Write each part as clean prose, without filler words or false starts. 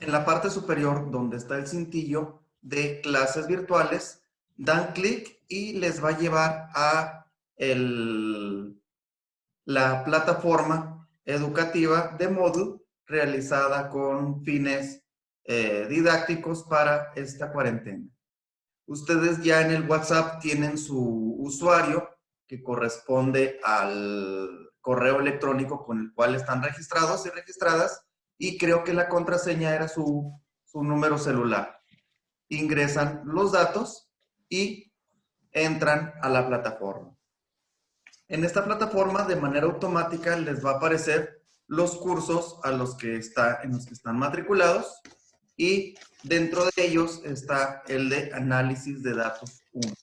En la parte superior, donde está el cintillo de clases virtuales, dan clic y les va a llevar a la plataforma educativa de Moodle realizada con fines didácticos para esta cuarentena. Ustedes ya en el WhatsApp tienen su usuario que corresponde al correo electrónico con el cual están registrados y registradas, y creo que la contraseña era su número celular. Ingresan los datos y entran a la plataforma. En esta plataforma, de manera automática, les va a aparecer los cursos en los que están matriculados, y dentro de ellos está el de análisis de datos 1.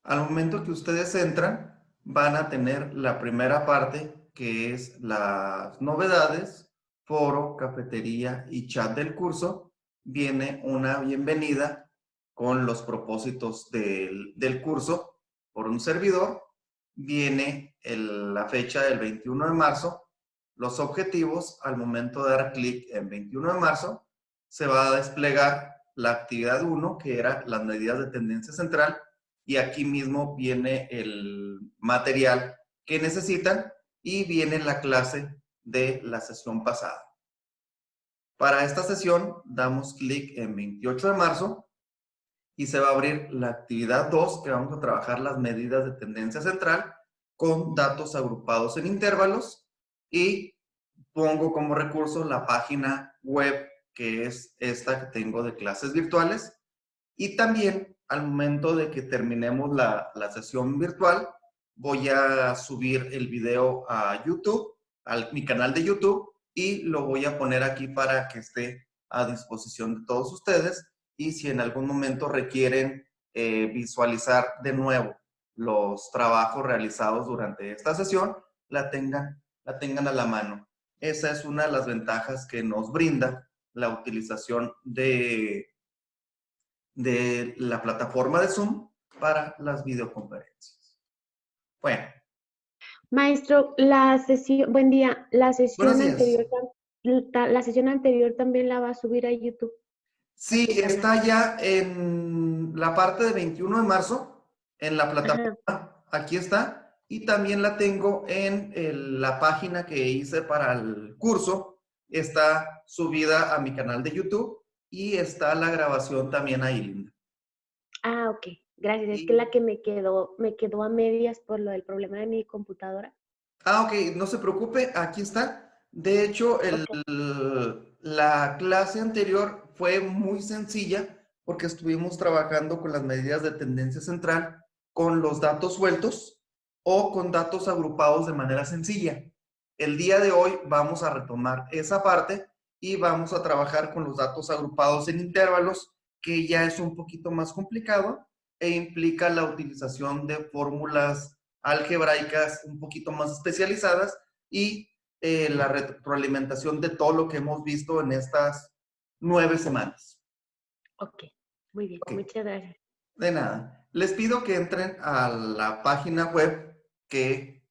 Al momento que ustedes entran, van a tener la primera parte, que es las novedades, foro, cafetería y chat del curso. Viene una bienvenida con los propósitos del curso por un servidor. Viene la fecha del 21 de marzo, los objetivos. Al momento de dar clic en 21 de marzo, se va a desplegar la actividad 1, que era las medidas de tendencia central, y aquí mismo viene el material que necesitan y viene la clase de la sesión pasada. Para esta sesión damos clic en 28 de marzo y se va a abrir la actividad 2, que vamos a trabajar las medidas de tendencia central con datos agrupados en intervalos, y pongo como recurso la página web, que es esta que tengo de clases virtuales. Y también, al momento de que terminemos la sesión virtual, voy a subir el video a YouTube, a mi canal de YouTube, y lo voy a poner aquí para que esté a disposición de todos ustedes. Y si en algún momento requieren visualizar de nuevo los trabajos realizados durante esta sesión, la tengan a la mano. Esa es una de las ventajas que nos brinda la utilización de la plataforma de Zoom para las videoconferencias. Bueno, Maestro, buen día, buenos días. la sesión anterior también la va a subir a YouTube para Sí, que la vean. está ya en la parte de 21 de marzo, en la Ajá. plataforma. Aquí está. Y también la tengo en la página que hice para el curso. Está subida a mi canal de YouTube y está la grabación también ahí, Linda. Ah, ok. Gracias. Es que Y la que me quedó a medias por lo del problema de mi computadora. Ok, no se preocupe, aquí está. De hecho, Ok. la clase anterior fue muy sencilla porque estuvimos trabajando con las medidas de tendencia central, con los datos sueltos o con datos agrupados de manera sencilla. El día de hoy vamos a retomar esa parte y vamos a trabajar con los datos agrupados en intervalos, que ya es un poquito más complicado e implica la utilización de fórmulas algebraicas un poquito más especializadas, y la retroalimentación de todo lo que hemos visto en estas 9 semanas. Ok. Muy bien. Ok, Muchas gracias. de nada. Les pido que entren a la página web, que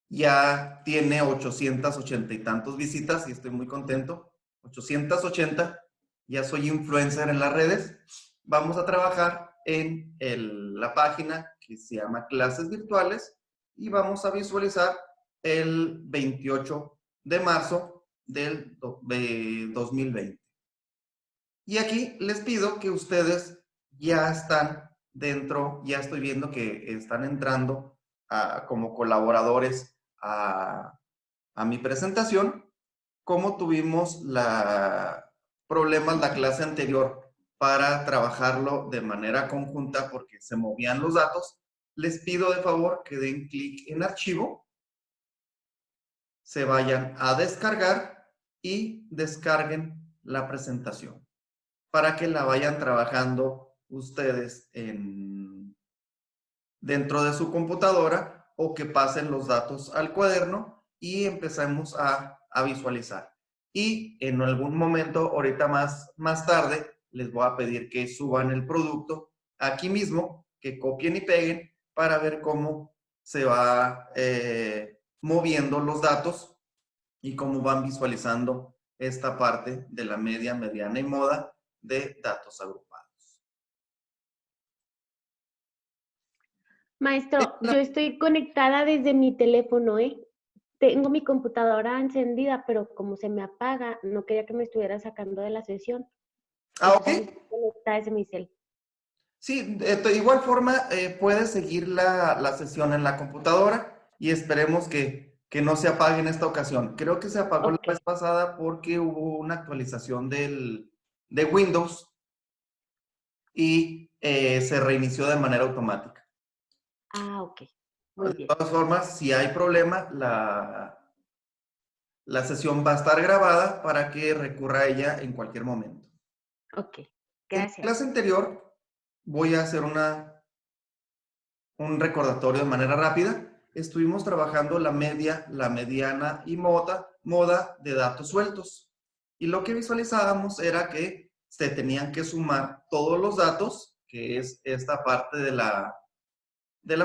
ya tiene 880 y tantos visitas y estoy muy contento. 880, ya soy influencer en las redes. Vamos a trabajar en la página que se llama Clases Virtuales, y vamos a visualizar el 28 de marzo de 2020. Y aquí les pido que ustedes ya están dentro, ya estoy viendo que están entrando como colaboradores a mi presentación. Como tuvimos problemas la clase anterior para trabajarlo de manera conjunta porque se movían los datos, les pido de favor que den clic en archivo, se vayan a descargar y descarguen la presentación para que la vayan trabajando ustedes dentro de su computadora, o que pasen los datos al cuaderno y empecemos a visualizar. Y en algún momento, ahorita más tarde, les voy a pedir que suban el producto aquí mismo, que copien y peguen para ver cómo se va moviendo los datos y cómo van visualizando esta parte de la media, mediana y moda de datos agrupados. Maestro, yo estoy conectada desde mi teléfono, ¿eh? Tengo mi computadora encendida, pero como se me apaga, no quería que me estuviera sacando de la sesión. Ok. Entonces estoy conectada desde mi cel. Sí, de igual forma puedes seguir la sesión en la computadora y esperemos que no se apague en esta ocasión. Creo que se apagó la Ok. vez pasada porque hubo una actualización de Windows y se reinició de manera automática. Ah, ok. Muy De bien. todas formas, si hay problema, la sesión va a estar grabada para que recurra a ella en cualquier momento. Ok. En la Gracias. clase anterior voy a hacer un recordatorio de manera rápida. Estuvimos trabajando la media, la mediana y moda de datos sueltos. Y lo que visualizábamos era que se tenían que sumar todos los datos, que es esta parte de la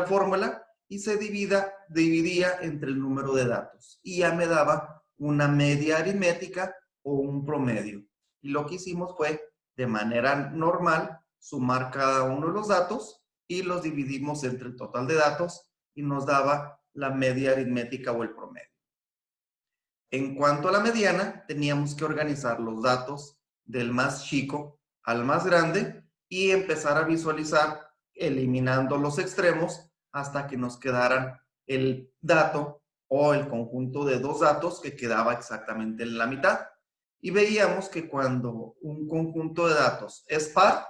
fórmula, y se dividía entre el número de datos. Y ya me daba una media aritmética o un promedio. Y lo que hicimos fue, de manera normal, sumar cada uno de los datos y los dividimos entre el total de datos y nos daba la media aritmética o el promedio. En cuanto a la mediana, teníamos que organizar los datos del más chico al más grande y empezar a visualizar eliminando los extremos hasta que nos quedaran el dato o el conjunto de dos datos que quedaba exactamente en la mitad. Y veíamos que cuando un conjunto de datos es par,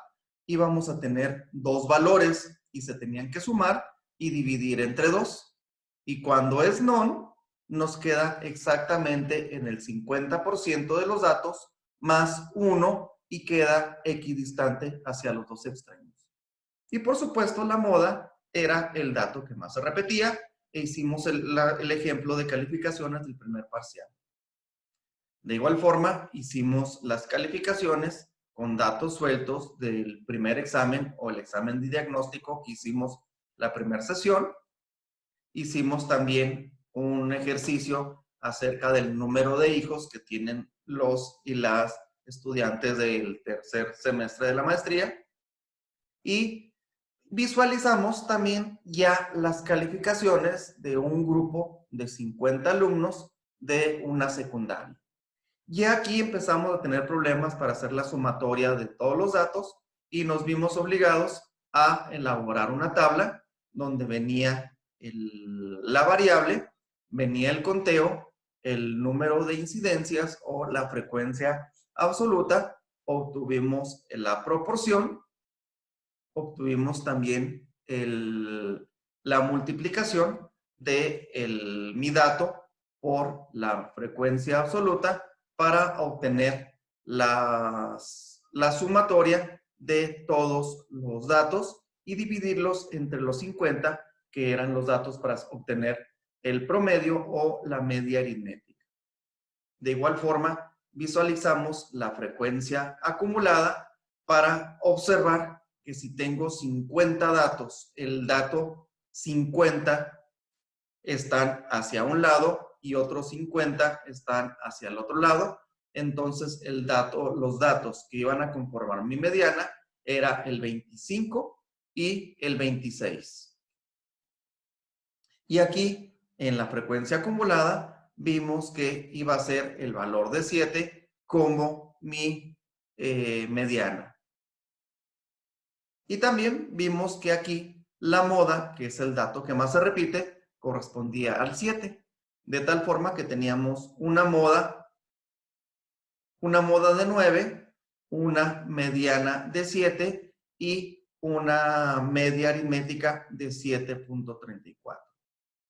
íbamos a tener dos valores y se tenían que sumar y dividir entre dos. Y cuando es non, nos queda exactamente en el 50% de los datos más 1 y queda equidistante hacia los dos extremos. Y por supuesto la moda era el dato que más se repetía e hicimos el ejemplo de calificaciones del primer parcial. De igual forma, hicimos las calificaciones con datos sueltos del primer examen o el examen de diagnóstico que hicimos la primera sesión. Hicimos también un ejercicio acerca del número de hijos que tienen los y las estudiantes del tercer semestre de la maestría. Y visualizamos también ya las calificaciones de un grupo de 50 alumnos de una secundaria. Y aquí empezamos a tener problemas para hacer la sumatoria de todos los datos y nos vimos obligados a elaborar una tabla donde venía la variable, venía el conteo, el número de incidencias o la frecuencia absoluta, obtuvimos la proporción, obtuvimos también la multiplicación de mi dato por la frecuencia absoluta para obtener la sumatoria de todos los datos y dividirlos entre los 50, que eran los datos para obtener el promedio o la media aritmética. De igual forma, visualizamos la frecuencia acumulada para observar que si tengo 50 datos, el dato 50 están hacia un lado y otros 50 están hacia el otro lado. Entonces, los datos que iban a conformar mi mediana era el 25 y el 26. Y aquí, en la frecuencia acumulada, vimos que iba a ser el valor de 7 como mi mediana. Y también vimos que aquí la moda, que es el dato que más se repite, correspondía al 7. De tal forma que teníamos una moda de 9, una mediana de 7 y una media aritmética de 7.34.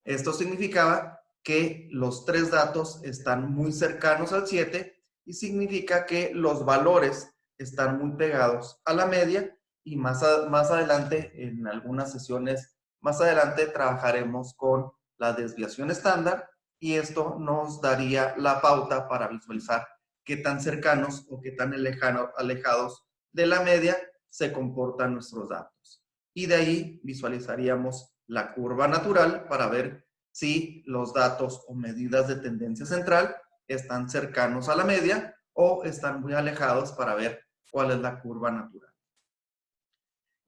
Esto significaba que los tres datos están muy cercanos al 7 y significa que los valores están muy pegados a la media y más adelante, en algunas sesiones más adelante, trabajaremos con la desviación estándar y esto nos daría la pauta para visualizar qué tan cercanos o qué tan alejados de la media se comportan nuestros datos. Y de ahí visualizaríamos la curva natural para ver si los datos o medidas de tendencia central están cercanos a la media o están muy alejados para ver cuál es la curva natural.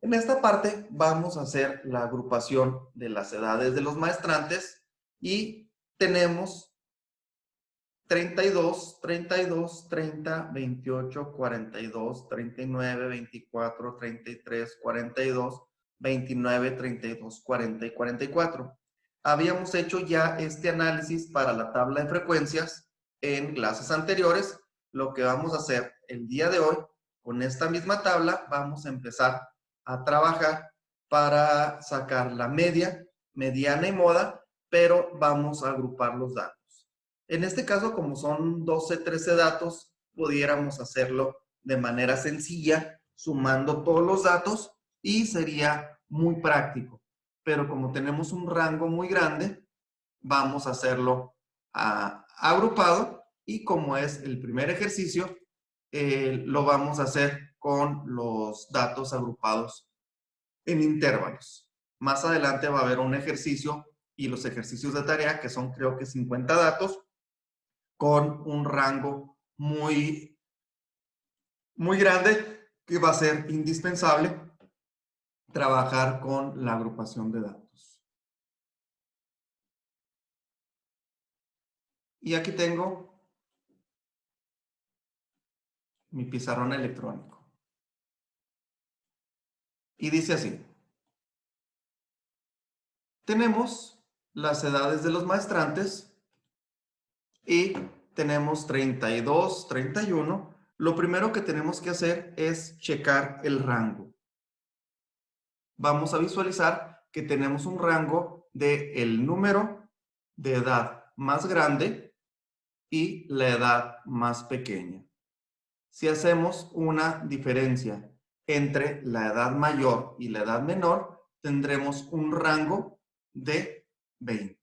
En esta parte vamos a hacer la agrupación de las edades de los maestrantes y tenemos 32, 32, 30, 28, 42, 39, 24, 33, 42, 29, 32, 40 y 44. Habíamos hecho ya este análisis para la tabla de frecuencias en clases anteriores. Lo que vamos a hacer el día de hoy, con esta misma tabla, vamos a empezar a trabajar para sacar la media, mediana y moda, pero vamos a agrupar los datos. En este caso, como son 12, 13 datos, pudiéramos hacerlo de manera sencilla, sumando todos los datos y sería muy práctico. Pero como tenemos un rango muy grande, vamos a hacerlo agrupado y como es el primer ejercicio, lo vamos a hacer con los datos agrupados en intervalos. Más adelante va a haber un ejercicio y los ejercicios de tarea que son creo que 50 datos con un rango muy grande que va a ser indispensable trabajar con la agrupación de datos. Y aquí tengo mi pizarrón electrónico. Y dice así. Tenemos las edades de los maestrantes y tenemos 32, 31. Lo primero que tenemos que hacer es checar el rango. Vamos a visualizar que tenemos un rango de el número de edad más grande y la edad más pequeña. Si hacemos una diferencia entre la edad mayor y la edad menor, tendremos un rango de 20.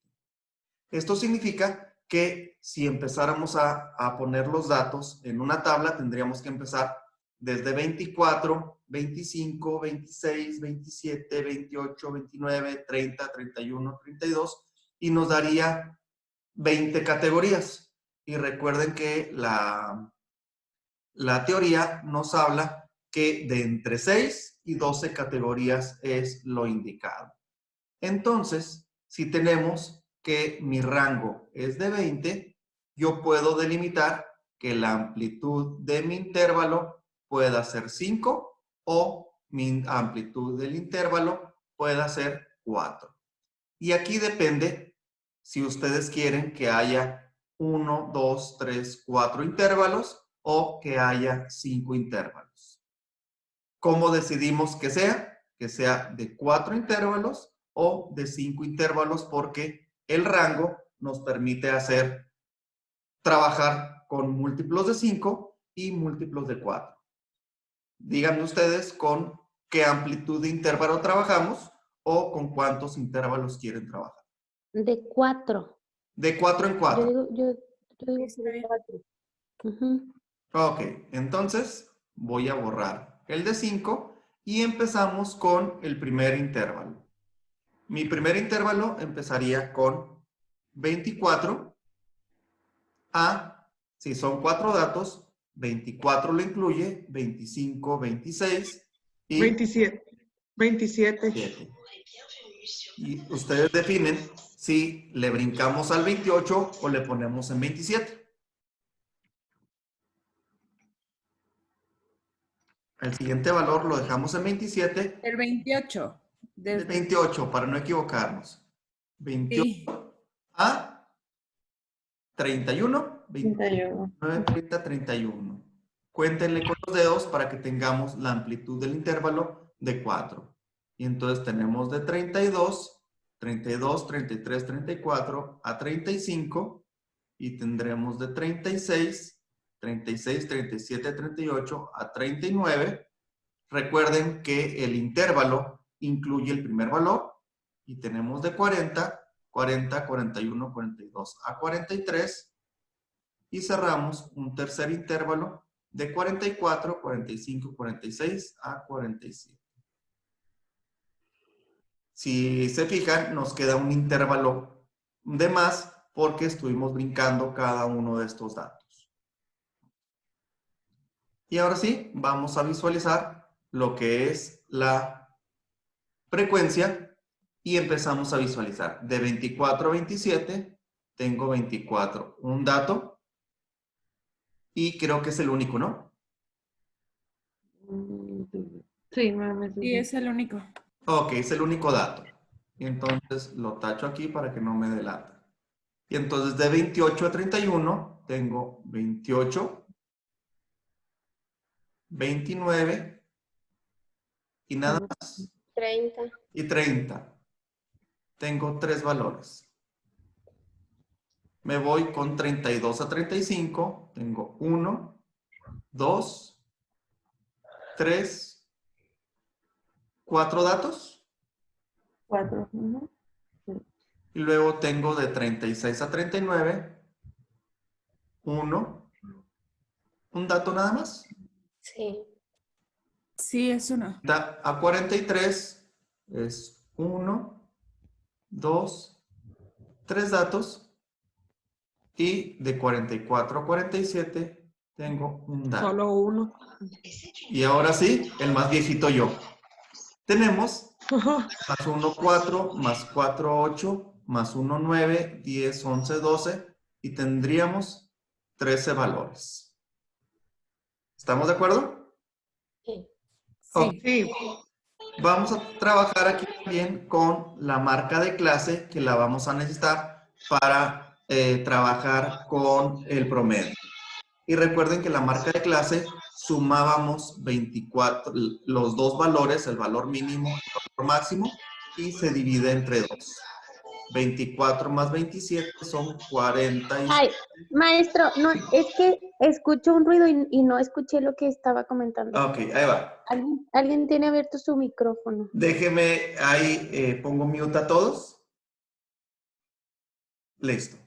Esto significa que si empezáramos a poner los datos en una tabla, tendríamos que empezar desde 24, 25, 26, 27, 28, 29, 30, 31, 32 y nos daría 20 categorías. Y recuerden que la teoría nos habla que de entre 6 y 12 categorías es lo indicado. Entonces, si tenemos que mi rango es de 20, yo puedo delimitar que la amplitud de mi intervalo pueda ser 5 o mi amplitud del intervalo pueda ser 4. Y aquí depende si ustedes quieren que haya 1, 2, 3, 4 intervalos o que haya 5 intervalos. ¿Cómo decidimos que sea? Que sea de 4 intervalos o de 5 intervalos porque el rango nos permite trabajar con múltiplos de 5 y múltiplos de 4. Díganme ustedes con qué amplitud de intervalo trabajamos o con cuántos intervalos quieren trabajar. De 4. De 4 en 4. Yo digo que de 4. Ok, entonces voy a borrar el de 5 y empezamos con el primer intervalo. Mi primer intervalo empezaría con 24 si son 4 datos, 24 lo incluye, 25, 26 y 27. 27. 7. Y ustedes definen si le brincamos al 28 o le ponemos en 27. El siguiente valor lo dejamos en 27. El 28. El 28, para no equivocarnos. 28 Sí. a 31. 31. 30, 31. Cuéntenle con los dedos para que tengamos la amplitud del intervalo de 4. Y entonces tenemos de 32, 32, 33, 34 a 35 y tendremos de 36, 36, 37, 38 a 39. Recuerden que el intervalo incluye el primer valor y tenemos de 40, 40, 41, 42 a 43 y cerramos un tercer intervalo de 44, 45, 46 a 47. Si se fijan, nos queda un intervalo de más porque estuvimos brincando cada uno de estos datos. Y ahora sí, vamos a visualizar lo que es la frecuencia y empezamos a visualizar. De 24 a 27, tengo 24. Un dato y creo que es el único, ¿no? Sí, mames. Sí, es el único. Ok, es el único dato. Y entonces lo tacho aquí para que no me delata. Y entonces de 28 a 31 tengo 28, 29 y nada más. 30. Y 30. Tengo 3 valores. Me voy con 32 a 35. Tengo 1, 2, 3, 4 datos. 4. Y luego tengo de 36 a 39. 1. Un dato nada más. Sí. Sí, es uno. A 43 es 1, 2, 3 datos. Y de 44 a 47 tengo un dato. Solo uno. Y ahora sí, el más viejito yo. Tenemos más 1, 4, más 4, 8, más 1, 9, 10, 11, 12 y tendríamos 13 valores. ¿Estamos de acuerdo? Sí. Ok. Sí. Sí. Vamos a trabajar aquí también con la marca de clase que la vamos a necesitar para trabajar con el promedio. Y recuerden que la marca de clase sumábamos 24, los dos valores, el valor mínimo y el valor máximo, y se divide entre 2. 24 más 27 son 47. Ay, maestro, no, es que escucho un ruido y no escuché lo que estaba comentando. Ok, ahí va. ¿Alguien tiene abierto su micrófono? Déjeme, ahí pongo mute a todos. Listo.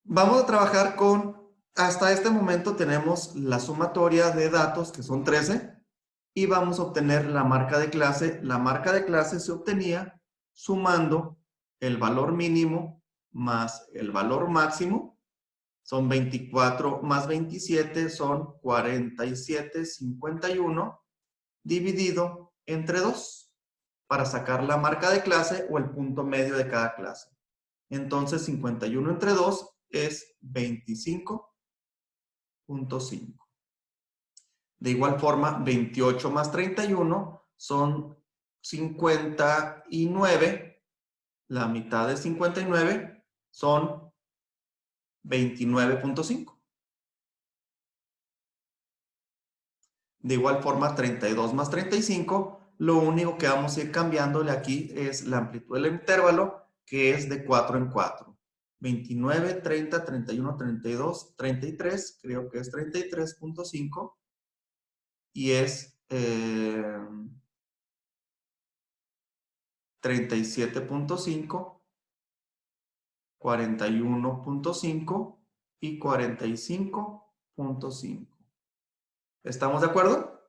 Vamos a trabajar con, hasta este momento tenemos la sumatoria de datos, que son 13, y vamos a obtener la marca de clase. La marca de clase se obtenía sumando el valor mínimo más el valor máximo. Son 24 más 27, son 47, 51, dividido entre 2, para sacar la marca de clase o el punto medio de cada clase. Entonces, 51 entre 2 es 25.5. De igual forma, 28 más 31 son 59. La mitad de 59 son 29.5. De igual forma, 32 más 35, lo único que vamos a ir cambiándole aquí es la amplitud del intervalo, que es de 4 en 4. 29, 30, 31, 32, 33, creo que es 33.5. Y es 37.5, 41.5 y 45.5. ¿Estamos de acuerdo?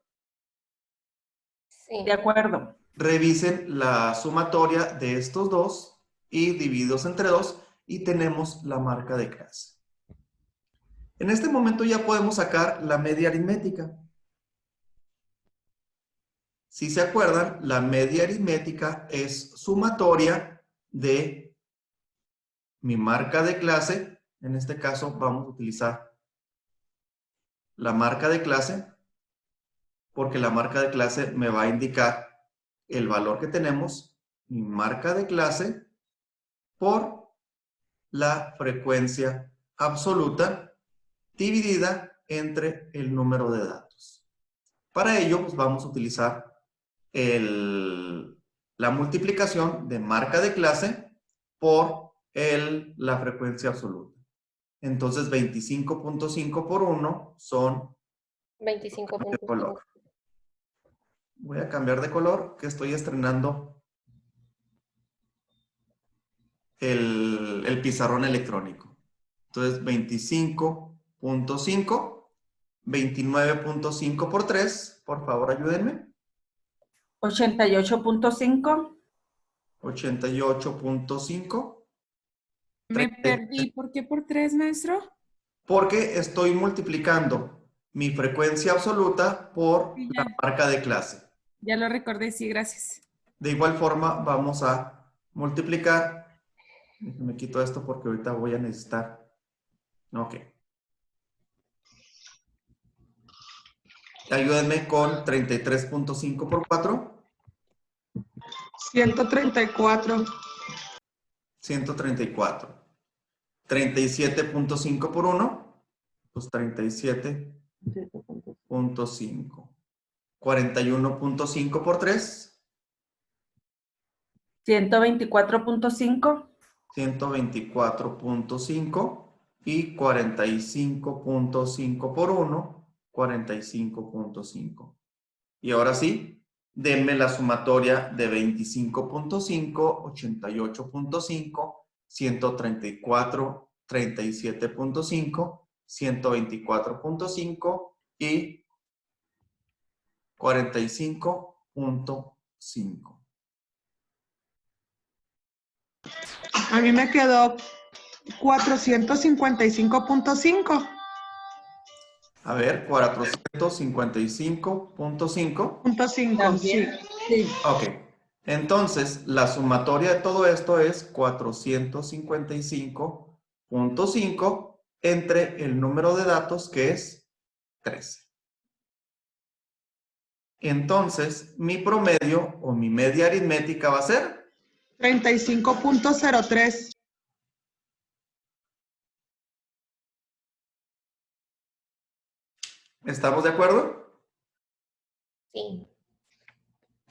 Sí. De acuerdo. Revisen la sumatoria de estos dos y divididos entre 2 y tenemos la marca de clase. En este momento ya podemos sacar la media aritmética. Si se acuerdan, la media aritmética es sumatoria de mi marca de clase. En este caso vamos a utilizar la marca de clase porque la marca de clase me va a indicar el valor que tenemos, mi marca de clase, por la frecuencia absoluta dividida entre el número de datos. Para ello, pues vamos a utilizar la multiplicación de marca de clase por la frecuencia absoluta. Entonces, 25.5 por 1 son 25.5. color. Voy a cambiar de color, que estoy estrenando el pizarrón electrónico. Entonces, 25.5, 29.5 por 3. Por favor, ayúdenme. 88.5. 88.5. Me perdí. ¿Por qué por 3, maestro? Porque estoy multiplicando mi frecuencia absoluta por Sí, la marca de clase. ya lo recordé, sí, gracias. De igual forma, vamos a multiplicar. Me quito esto porque ahorita voy a necesitar. Ok. Ayúdenme con 33.5 por 4. 134. 134. 37.5 por 1. Pues 37.5. 41.5 por 3. 124.5. 124.5 y 45.5 por 1, 45.5. Y ahora sí, denme la sumatoria de 25.5, 88.5, 134, 37.5, 124.5 y 45.5. A mí me quedó 455.5. A ver, 455.5. Punto 5, sí. También. Sí. Ok. Entonces, la sumatoria de todo esto es 455.5 entre el número de datos que es 13. Entonces, mi promedio o mi media aritmética va a ser 35.03. ¿Estamos de acuerdo? Sí.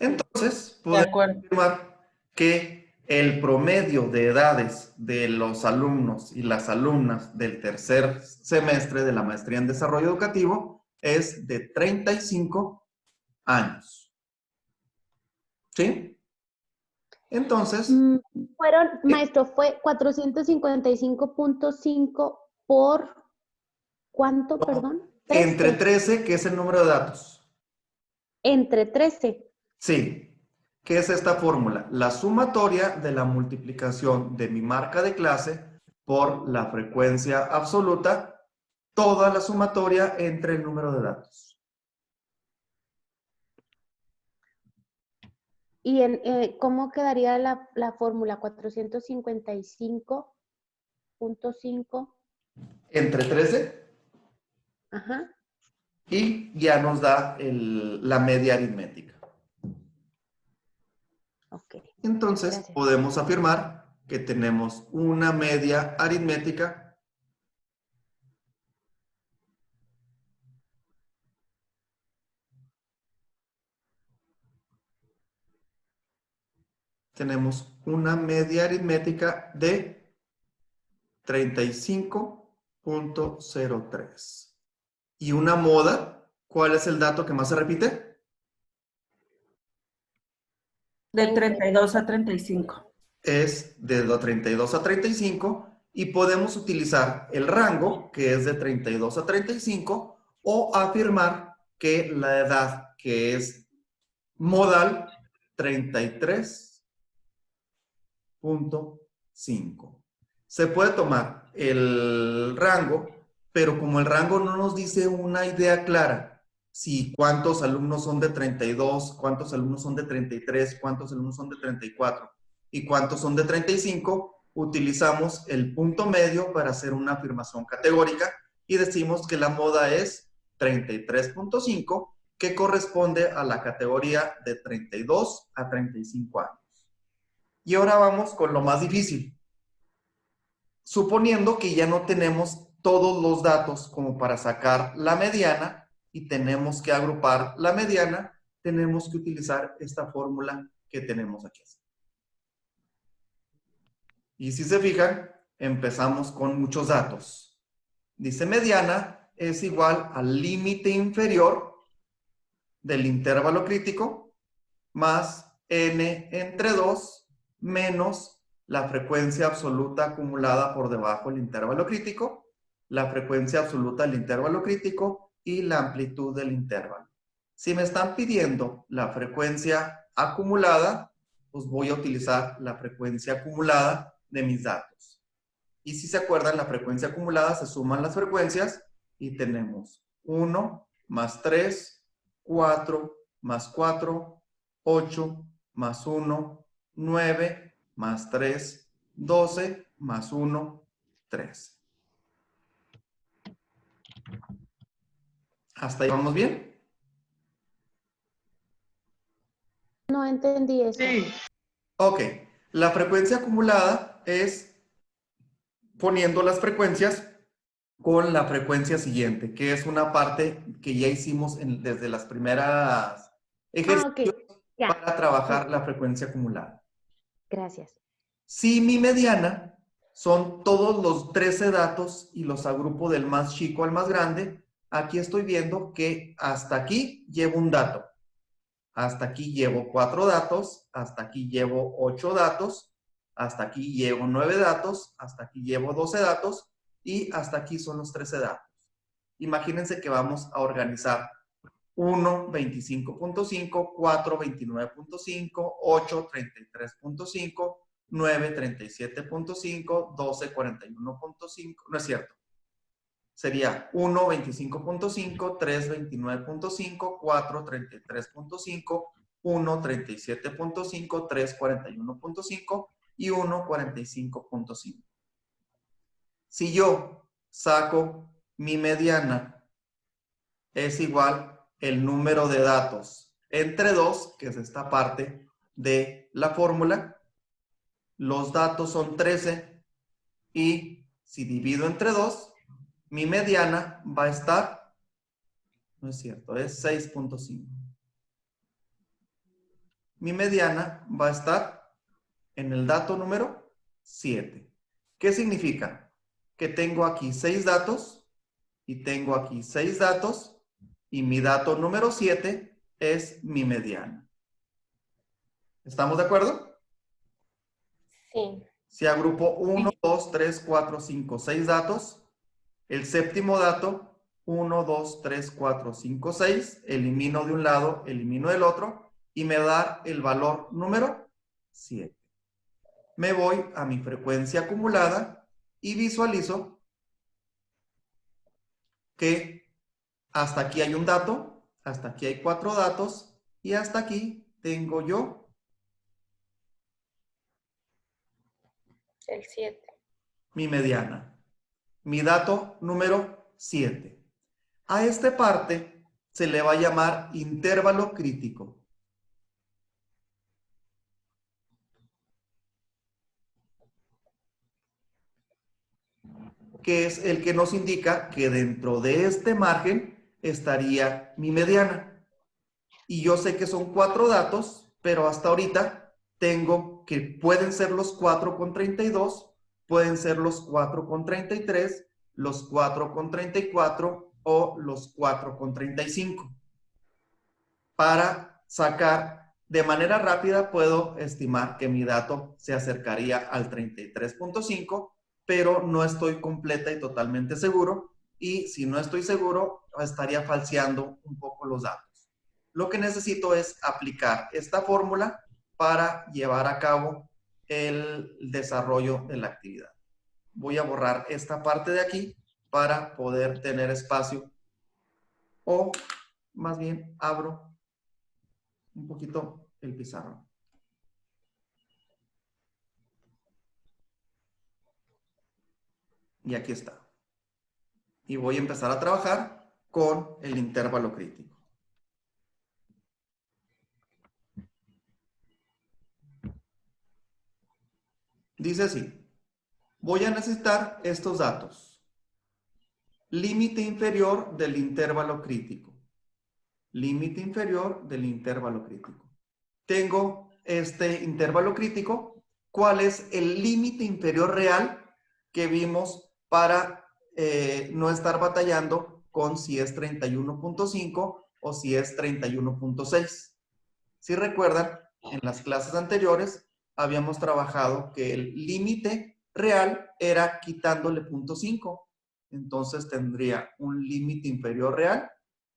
Entonces, De podemos acuerdo. afirmar que el promedio de edades de los alumnos y las alumnas del tercer semestre de la maestría en desarrollo educativo es de 35 años. ¿Sí? Entonces, Maestro, fue 455.5 por ¿cuánto, perdón? entre 13. 13, que es el número de datos. Entre 13. Sí. ¿Qué es esta fórmula? La sumatoria de la multiplicación de mi marca de clase por la frecuencia absoluta, toda la sumatoria entre el número de datos. ¿Y cómo quedaría la fórmula? 455.5. Entre 13 Ajá. y ya nos da la media aritmética. Ok. Entonces, Gracias. podemos afirmar que tenemos una media aritmética de 35.03. Y una moda, ¿cuál es el dato que más se repite? De 32 a 35. Es de 32 a 35 y podemos utilizar el rango, que es de 32 a 35, o afirmar que la edad que es modal, 33.5. Se puede tomar el rango, pero como el rango no nos dice una idea clara, si cuántos alumnos son de 32, cuántos alumnos son de 33, cuántos alumnos son de 34 y cuántos son de 35, utilizamos el punto medio para hacer una afirmación categórica y decimos que la moda es 33.5, que corresponde a la categoría de 32 a 35 años. Y ahora vamos con lo más difícil. Suponiendo que ya no tenemos todos los datos como para sacar la mediana y tenemos que agrupar la mediana, tenemos que utilizar esta fórmula que tenemos aquí. Y si se fijan, empezamos con muchos datos. Dice mediana es igual al límite inferior del intervalo crítico más n entre 2 menos la frecuencia absoluta acumulada por debajo del intervalo crítico, la frecuencia absoluta del intervalo crítico y la amplitud del intervalo. Si me están pidiendo la frecuencia acumulada, pues voy a utilizar la frecuencia acumulada de mis datos. Y si se acuerdan, la frecuencia acumulada se suman las frecuencias y tenemos 1 más 3, 4 más 4, 8 más 1, 9 más 3, 12 más 1, 3. ¿Hasta ahí vamos bien? No entendí eso. Sí. Ok. La frecuencia acumulada es poniendo las frecuencias con la frecuencia siguiente, que es una parte que ya hicimos desde las primeras ejercicios Ya. para trabajar la frecuencia acumulada. Gracias. Si mi mediana son todos los 13 datos y los agrupo del más chico al más grande, aquí estoy viendo que hasta aquí llevo un dato. Hasta aquí llevo 4 datos, hasta aquí llevo 8 datos, hasta aquí llevo 9 datos, hasta aquí llevo 12 datos y hasta aquí son los 13 datos. Imagínense que vamos a organizar 1, 25.5, 4, 29.5, 8, 33.5, 9, 37.5, 12, 41.5, no es cierto. Sería 1, 25.5, 3, 29.5, 4, 33.5, 1, 37.5, 3, 41.5 y 1, 45.5. Si yo saco mi mediana, es igual el número de datos entre 2, que es esta parte de la fórmula. Los datos son 13 y si divido entre 2, mi mediana va a estar, no es cierto, es 6.5. Mi mediana va a estar en el dato número 7. ¿Qué significa? Que tengo aquí 6 datos y tengo aquí 6 datos y mi dato número 7 es mi mediana. ¿Estamos de acuerdo? Sí. Si agrupo 1, 2, 3, 4, 5, 6 datos, el séptimo dato, 1, 2, 3, 4, 5, 6, elimino de un lado, elimino del otro y me da el valor número 7. Me voy a mi frecuencia acumulada y visualizo que hasta aquí hay un dato, hasta aquí hay 4 datos y hasta aquí tengo yo El 7. mi mediana, mi dato número 7. A esta parte se le va a llamar intervalo crítico. Que es el que nos indica que dentro de este margen estaría mi mediana. Y yo sé que son 4 datos, pero hasta ahorita tengo que pueden ser los 4,32, pueden ser los 4,33, los 4,34 o los 4,35. Para sacar de manera rápida puedo estimar que mi dato se acercaría al 33.5, pero no estoy completa y totalmente seguro. Y si no estoy seguro, estaría falseando un poco los datos. Lo que necesito es aplicar esta fórmula para llevar a cabo el desarrollo de la actividad. Voy a borrar esta parte de aquí para poder tener espacio, o más bien abro un poquito el pizarrón. Y aquí está. Y voy a empezar a trabajar con el intervalo crítico. Dice así. Voy a necesitar estos datos. Límite inferior del intervalo crítico. Límite inferior del intervalo crítico. Tengo este intervalo crítico. ¿Cuál es el límite inferior real que vimos para no estar batallando con si es 31.5 o si es 31.6? Si recuerdan, en las clases anteriores habíamos trabajado que el límite real era quitándole 0.5. Entonces tendría un límite inferior real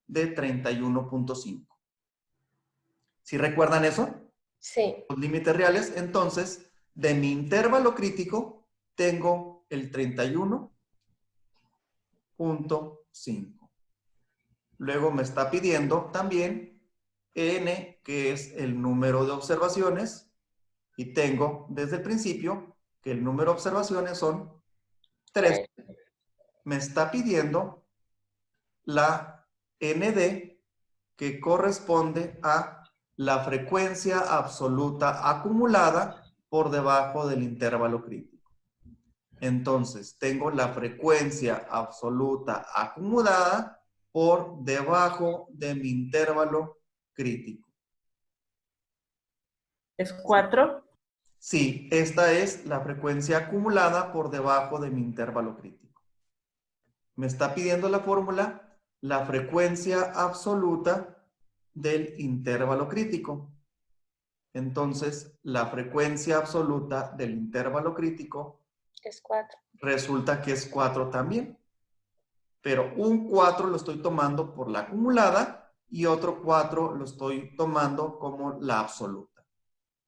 de 31.5. ¿Sí recuerdan eso? Sí. Los límites reales, entonces, de mi intervalo crítico, tengo el 31.5. Luego me está pidiendo también n, que es el número de observaciones, y tengo desde el principio que el número de observaciones son 3. Me está pidiendo la nd, que corresponde a la frecuencia absoluta acumulada por debajo del intervalo crítico. Entonces, tengo la frecuencia absoluta acumulada por debajo de mi intervalo crítico. ¿Es 4? Sí, esta es la frecuencia acumulada por debajo de mi intervalo crítico. Me está pidiendo la fórmula, la frecuencia absoluta del intervalo crítico. Entonces, la frecuencia absoluta del intervalo crítico Es 4. resulta que es 4 también. Pero un 4 lo estoy tomando por la acumulada y otro 4 lo estoy tomando como la absoluta.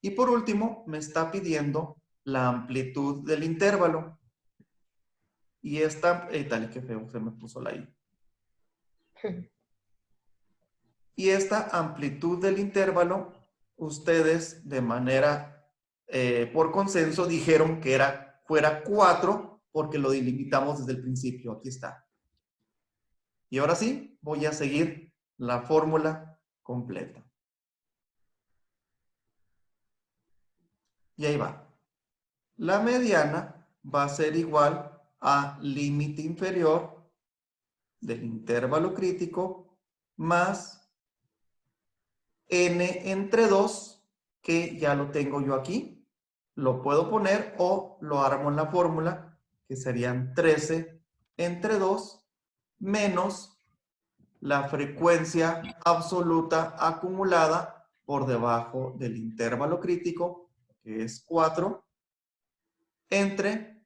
Y por último, me está pidiendo la amplitud del intervalo. Y esta, tal, qué feo, se me puso la I. Y esta amplitud del intervalo, ustedes de manera, por consenso, dijeron que fuera 4 porque lo delimitamos desde el principio. Aquí está. Y ahora sí, voy a seguir la fórmula completa. Y ahí va. La mediana va a ser igual a límite inferior del intervalo crítico más n entre 2, que ya lo tengo yo aquí. Lo puedo poner o lo armo en la fórmula, que serían 13 entre 2 menos la frecuencia absoluta acumulada por debajo del intervalo crítico, que es 4, entre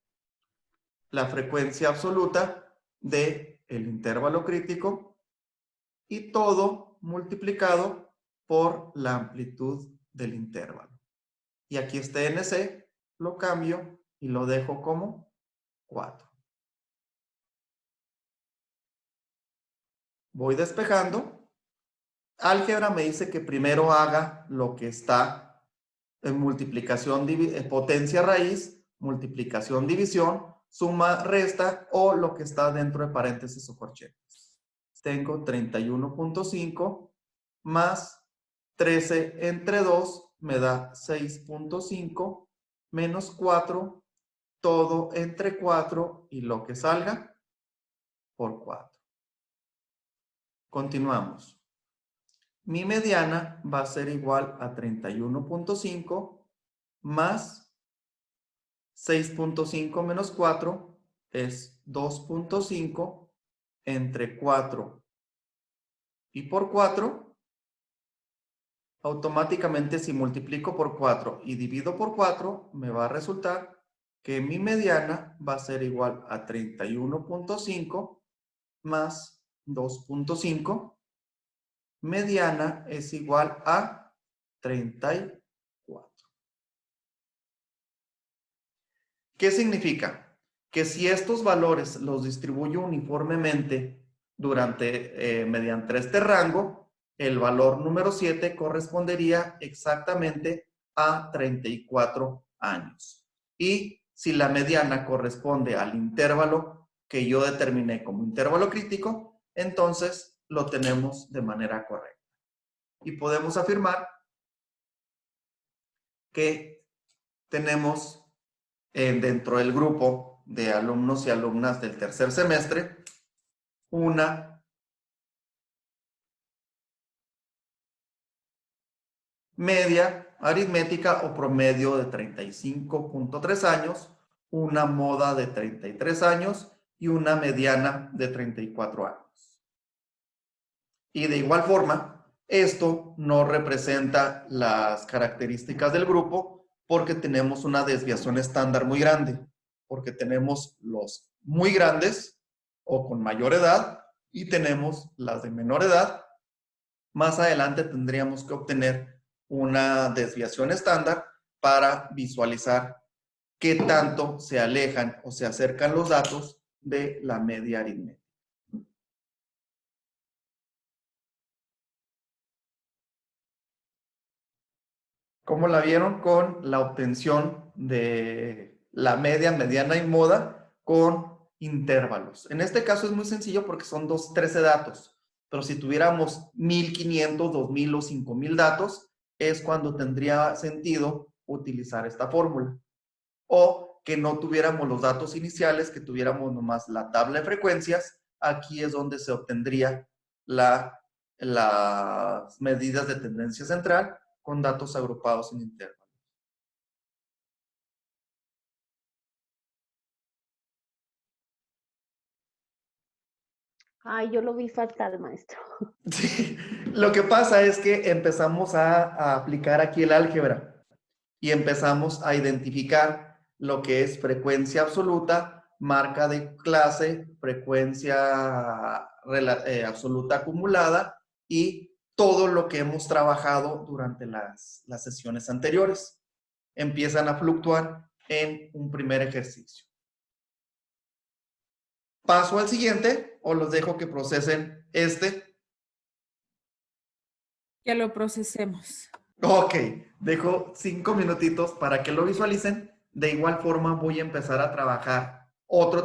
la frecuencia absoluta del intervalo crítico y todo multiplicado por la amplitud del intervalo. Y aquí este NC lo cambio y lo dejo como 4. Voy despejando. Álgebra me dice que primero haga lo que está en multiplicación, potencia raíz, multiplicación, división, suma, resta o lo que está dentro de paréntesis o corchetes. Tengo 31.5 más 13 entre 2 me da 6.5 menos 4, todo entre 4 y lo que salga por 4. Continuamos. Mi mediana va a ser igual a 31.5 más 6.5 menos 4 es 2.5 entre 4 y por 4. Automáticamente, si multiplico por 4 y divido por 4, me va a resultar que mi mediana va a ser igual a 31.5 más 2.5. Mediana es igual a 34. ¿Qué significa? Que si estos valores los distribuyo uniformemente mediante este rango, el valor número 7 correspondería exactamente a 34 años. Y si la mediana corresponde al intervalo que yo determiné como intervalo crítico, entonces lo tenemos de manera correcta. Y podemos afirmar que tenemos dentro del grupo de alumnos y alumnas del tercer semestre una media aritmética o promedio de 35.3 años, una moda de 33 años y una mediana de 34 años. Y de igual forma, esto no representa las características del grupo porque tenemos una desviación estándar muy grande, porque tenemos los muy grandes o con mayor edad y tenemos las de menor edad. Más adelante tendríamos que obtener una desviación estándar para visualizar qué tanto se alejan o se acercan los datos de la media aritmética. ¿Cómo la vieron con la obtención de la media, mediana y moda con intervalos? En este caso es muy sencillo porque son 13 datos, pero si tuviéramos 1500, 2000 o 5000 datos, es cuando tendría sentido utilizar esta fórmula. O que no tuviéramos los datos iniciales, que tuviéramos nomás la tabla de frecuencias, aquí es donde se obtendría las medidas de tendencia central con datos agrupados en intervalos. Ay, yo lo vi fatal, maestro. Sí, lo que pasa es que empezamos a aplicar aquí el álgebra y empezamos a identificar lo que es frecuencia absoluta, marca de clase, frecuencia absoluta acumulada y todo lo que hemos trabajado durante las sesiones anteriores. Empiezan a fluctuar en un primer ejercicio. ¿Paso al siguiente o los dejo que procesen este? Que lo procesemos. Ok, dejo 5 minutitos para que lo visualicen. De igual forma voy a empezar a trabajar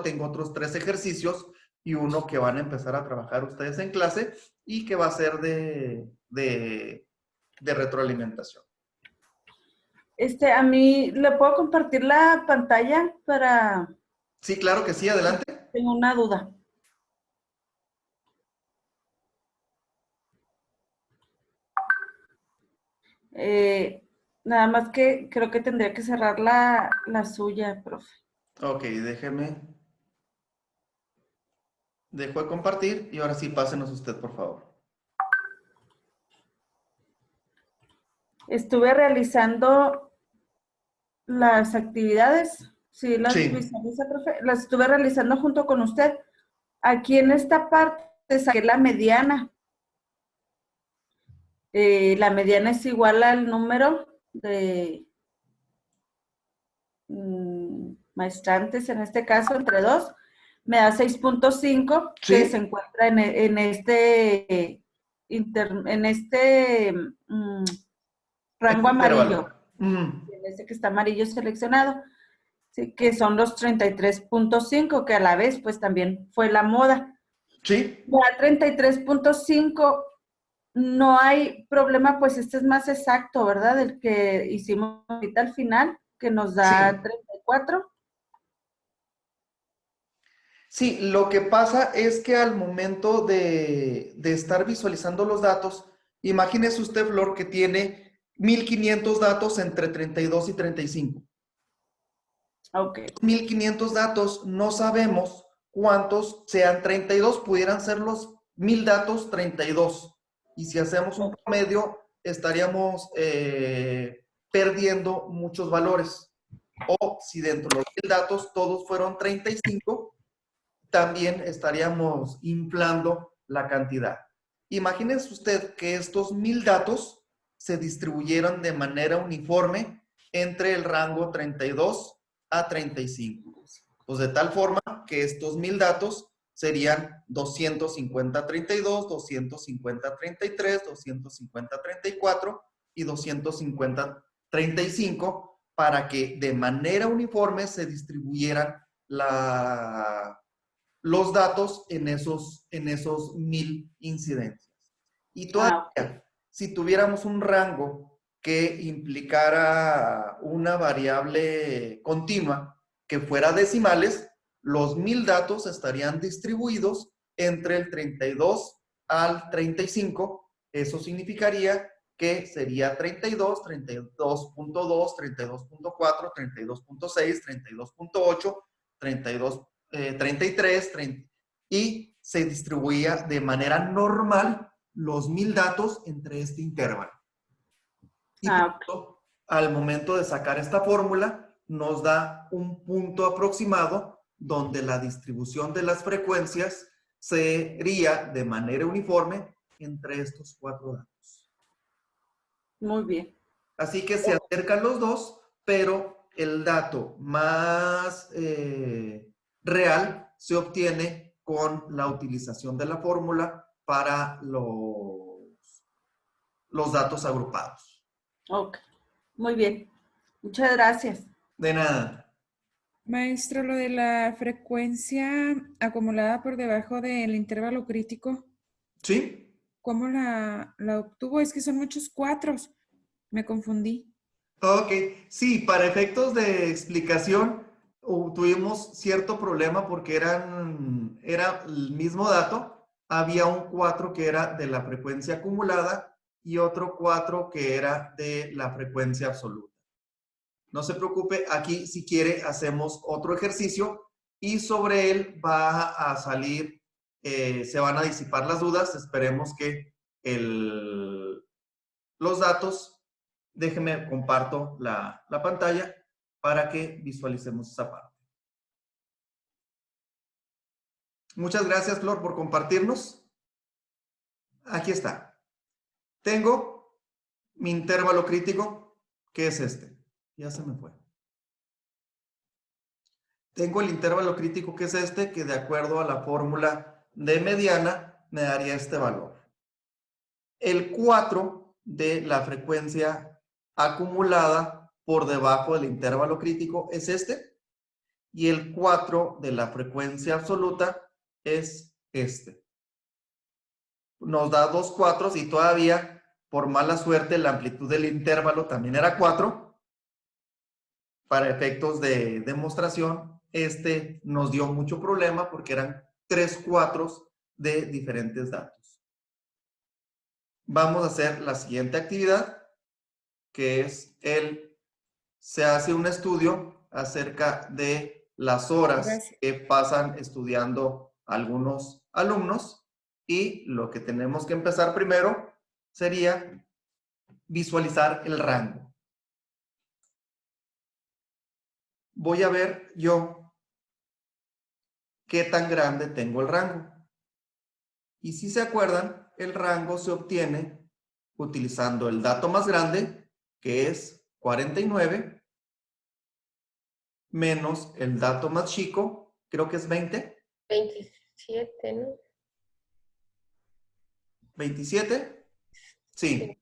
tengo otros 3 ejercicios y uno que van a empezar a trabajar ustedes en clase y que va a ser de retroalimentación. A mí, ¿le puedo compartir la pantalla para...? Sí, claro que sí, adelante. Tengo una duda. Nada más que creo que tendría que cerrar la suya, profe. Ok, déjeme. Dejo de compartir y ahora sí, pásenos usted, por favor. Estuve realizando las actividades. ¿Sí las Sí. visualiza, profe? Las estuve realizando junto con usted. Aquí en esta parte saqué la mediana. La mediana es igual al número de maestrantes, en este caso, entre 2. Me da 6.5, ¿Sí? que se encuentra en este rango amarillo. En este que está amarillo seleccionado. Sí, que son los 33.5, que a la vez, pues, también fue la moda. Sí. Ya 33.5, no hay problema, pues este es más exacto, ¿verdad? El que hicimos ahorita al final, que nos da Sí. 34. Sí, lo que pasa es que al momento de estar visualizando los datos, imagínese usted, Flor, que tiene 1500 datos entre 32 y 35. Ok. 1500 datos, no sabemos cuántos sean 32, pudieran ser los 1000 datos 32. Y si hacemos un promedio, estaríamos perdiendo muchos valores. O si dentro de los 1000 datos todos fueron 35, también estaríamos inflando la cantidad. Imagínese usted que estos 1000 datos se distribuyeran de manera uniforme entre el rango 32 a 35. Pues de tal forma que estos 1000 datos serían 250 32, 250 33, 250 34 y 250 35 para que de manera uniforme se distribuyeran los datos en esos 1000 incidencias. Y todavía, si tuviéramos un rango que implicara una variable continua que fuera decimales, los 1000 datos estarían distribuidos entre el 32 al 35. Eso significaría que sería 32, 32.2, 32.4, 32.6, 32.8, 32, 33, 30, y se distribuía de manera normal los 1000 datos entre este intervalo. Y al momento de sacar esta fórmula, nos da un punto aproximado donde la distribución de las frecuencias sería de manera uniforme entre estos 4 datos. Muy bien. Así que se acercan los dos, pero el dato más real se obtiene con la utilización de la fórmula para los datos agrupados. Ok, muy bien. Muchas gracias. De nada. Maestro, lo de la frecuencia acumulada por debajo del intervalo crítico, ¿Sí? ¿cómo la obtuvo? Es que son muchos cuatros. Me confundí. Ok, sí, para efectos de explicación tuvimos cierto problema porque era el mismo dato. Había un 4 que era de la frecuencia acumulada y otro 4 que era de la frecuencia absoluta. No se preocupe, aquí si quiere hacemos otro ejercicio y sobre él va a salir, se van a disipar las dudas. Esperemos que los datos. Déjenme comparto la pantalla para que visualicemos esa parte. Muchas gracias, Flor, por compartirnos. Aquí está. Tengo mi intervalo crítico, que es este. Ya se me fue. Tengo el intervalo crítico, que es este, que de acuerdo a la fórmula de mediana me daría este valor. El 4 de la frecuencia acumulada por debajo del intervalo crítico es este. Y el 4 de la frecuencia absoluta es este. Nos da 2 4 y todavía, por mala suerte, la amplitud del intervalo también era 4. Para efectos de demostración, este nos dio mucho problema porque eran 3 4 de diferentes datos. Vamos a hacer la siguiente actividad, que es se hace un estudio acerca de las horas Gracias. que pasan estudiando algunos alumnos y lo que tenemos que empezar primero sería visualizar el rango. Voy a ver yo qué tan grande tengo el rango. Y si se acuerdan, el rango se obtiene utilizando el dato más grande, que es 49, menos el dato más chico, creo que es 20. 27, ¿no? 27. Sí,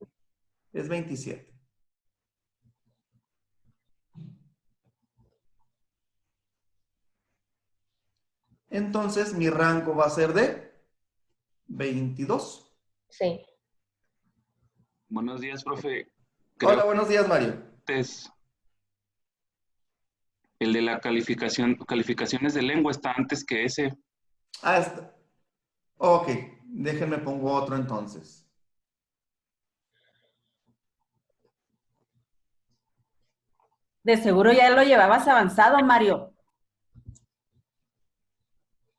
es 27. Entonces mi rango va a ser de 22. Sí. Buenos días, profe. Hola, buenos días, Mario. Que es el de la calificaciones de lengua está antes que ese. Ah, está. Ok, déjenme pongo otro entonces. De seguro ya lo llevabas avanzado, Mario.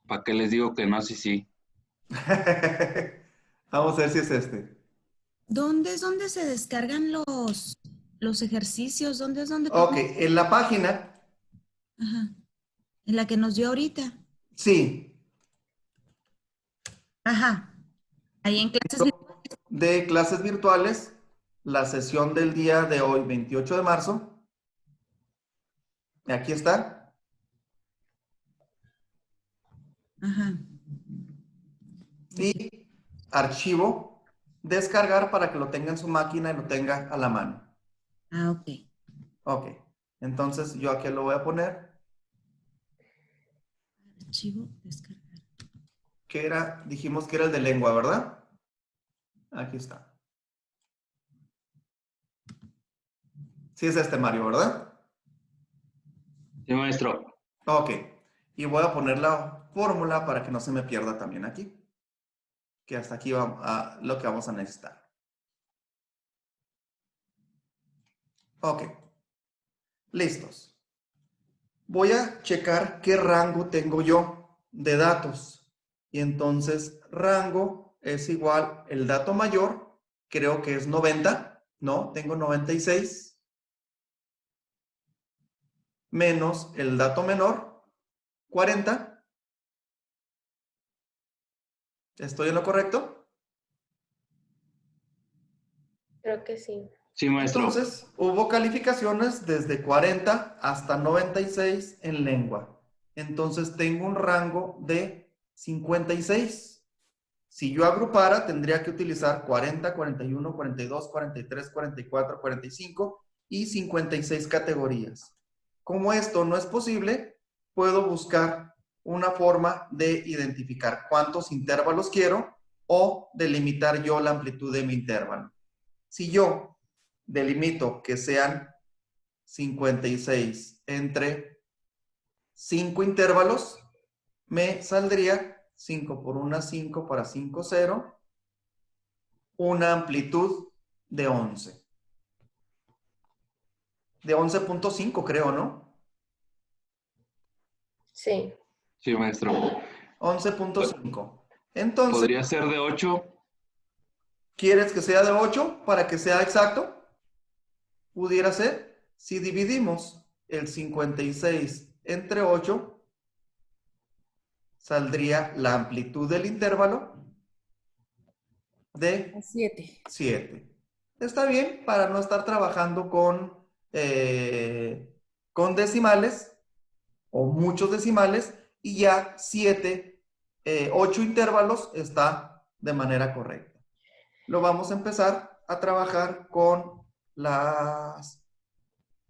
¿Para qué les digo que no? Sí. Vamos a ver si es este. ¿Dónde es donde se descargan los ejercicios? ¿Dónde es donde? Ok, en la página. Ajá. En la que nos dio ahorita. Sí. Ajá. Ahí en clases virtuales. De clases virtuales, la sesión del día de hoy, 28 de marzo. Aquí está. Ajá. Y archivo, descargar para que lo tenga en su máquina y lo tenga a la mano. Ah, ok. Ok, entonces yo aquí lo voy a poner. Archivo, descargar. Que era, dijimos que era el de lengua, ¿verdad? Aquí está. Sí es este, Mario, ¿verdad? Sí, maestro. Ok, y voy a poner la fórmula para que no se me pierda también aquí. Que hasta aquí va lo que vamos a necesitar. Ok, listos. Voy a checar qué rango tengo yo de datos. Y entonces rango es igual el dato mayor, creo que es 90, ¿no? Tengo 96. Menos el dato menor, 40. ¿Estoy en lo correcto? Creo que sí. Sí, maestro. Entonces, hubo calificaciones desde 40 hasta 96 en lengua. Entonces, tengo un rango de 56. Si yo agrupara, tendría que utilizar 40, 41, 42, 43, 44, 45 y 56 categorías. Como esto no es posible, puedo buscar una forma de identificar cuántos intervalos quiero o delimitar yo la amplitud de mi intervalo. Si yo delimito que sean 56 entre 5 intervalos, me saldría 5 por 1, 5 para 5, 0, una amplitud de 11. De 11.5 creo, ¿no? Sí. Sí, maestro. 11.5. Entonces, ¿Podría ser de 8? ¿quieres que sea de 8 para que sea exacto? Pudiera ser. Si dividimos el 56 entre 8, saldría la amplitud del intervalo de 7. 7. Está bien para no estar trabajando con decimales o muchos decimales, y ya 8 intervalos está de manera correcta. Lo vamos a empezar a trabajar con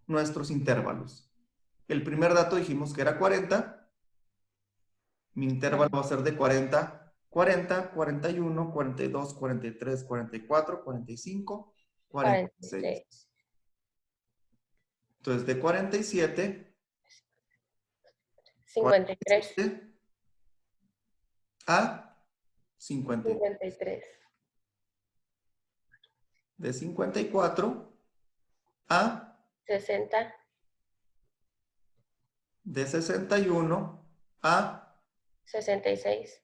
nuestros intervalos. El primer dato dijimos que era 40. Mi intervalo va a ser de 40, 40, 41, 42, 43, 44, 45, 46. Entonces, de 47 53. A 53. 53. De 54 a 60. de 61 a 66.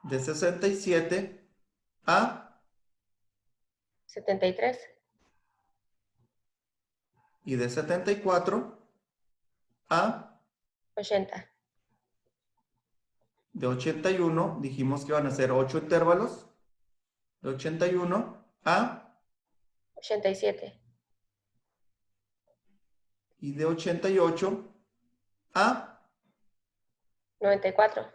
de 67 a 73. y de 74 a 80. de 81, dijimos que iban a ser 8 intervalos. De 81 a 87. y de 88 a 94.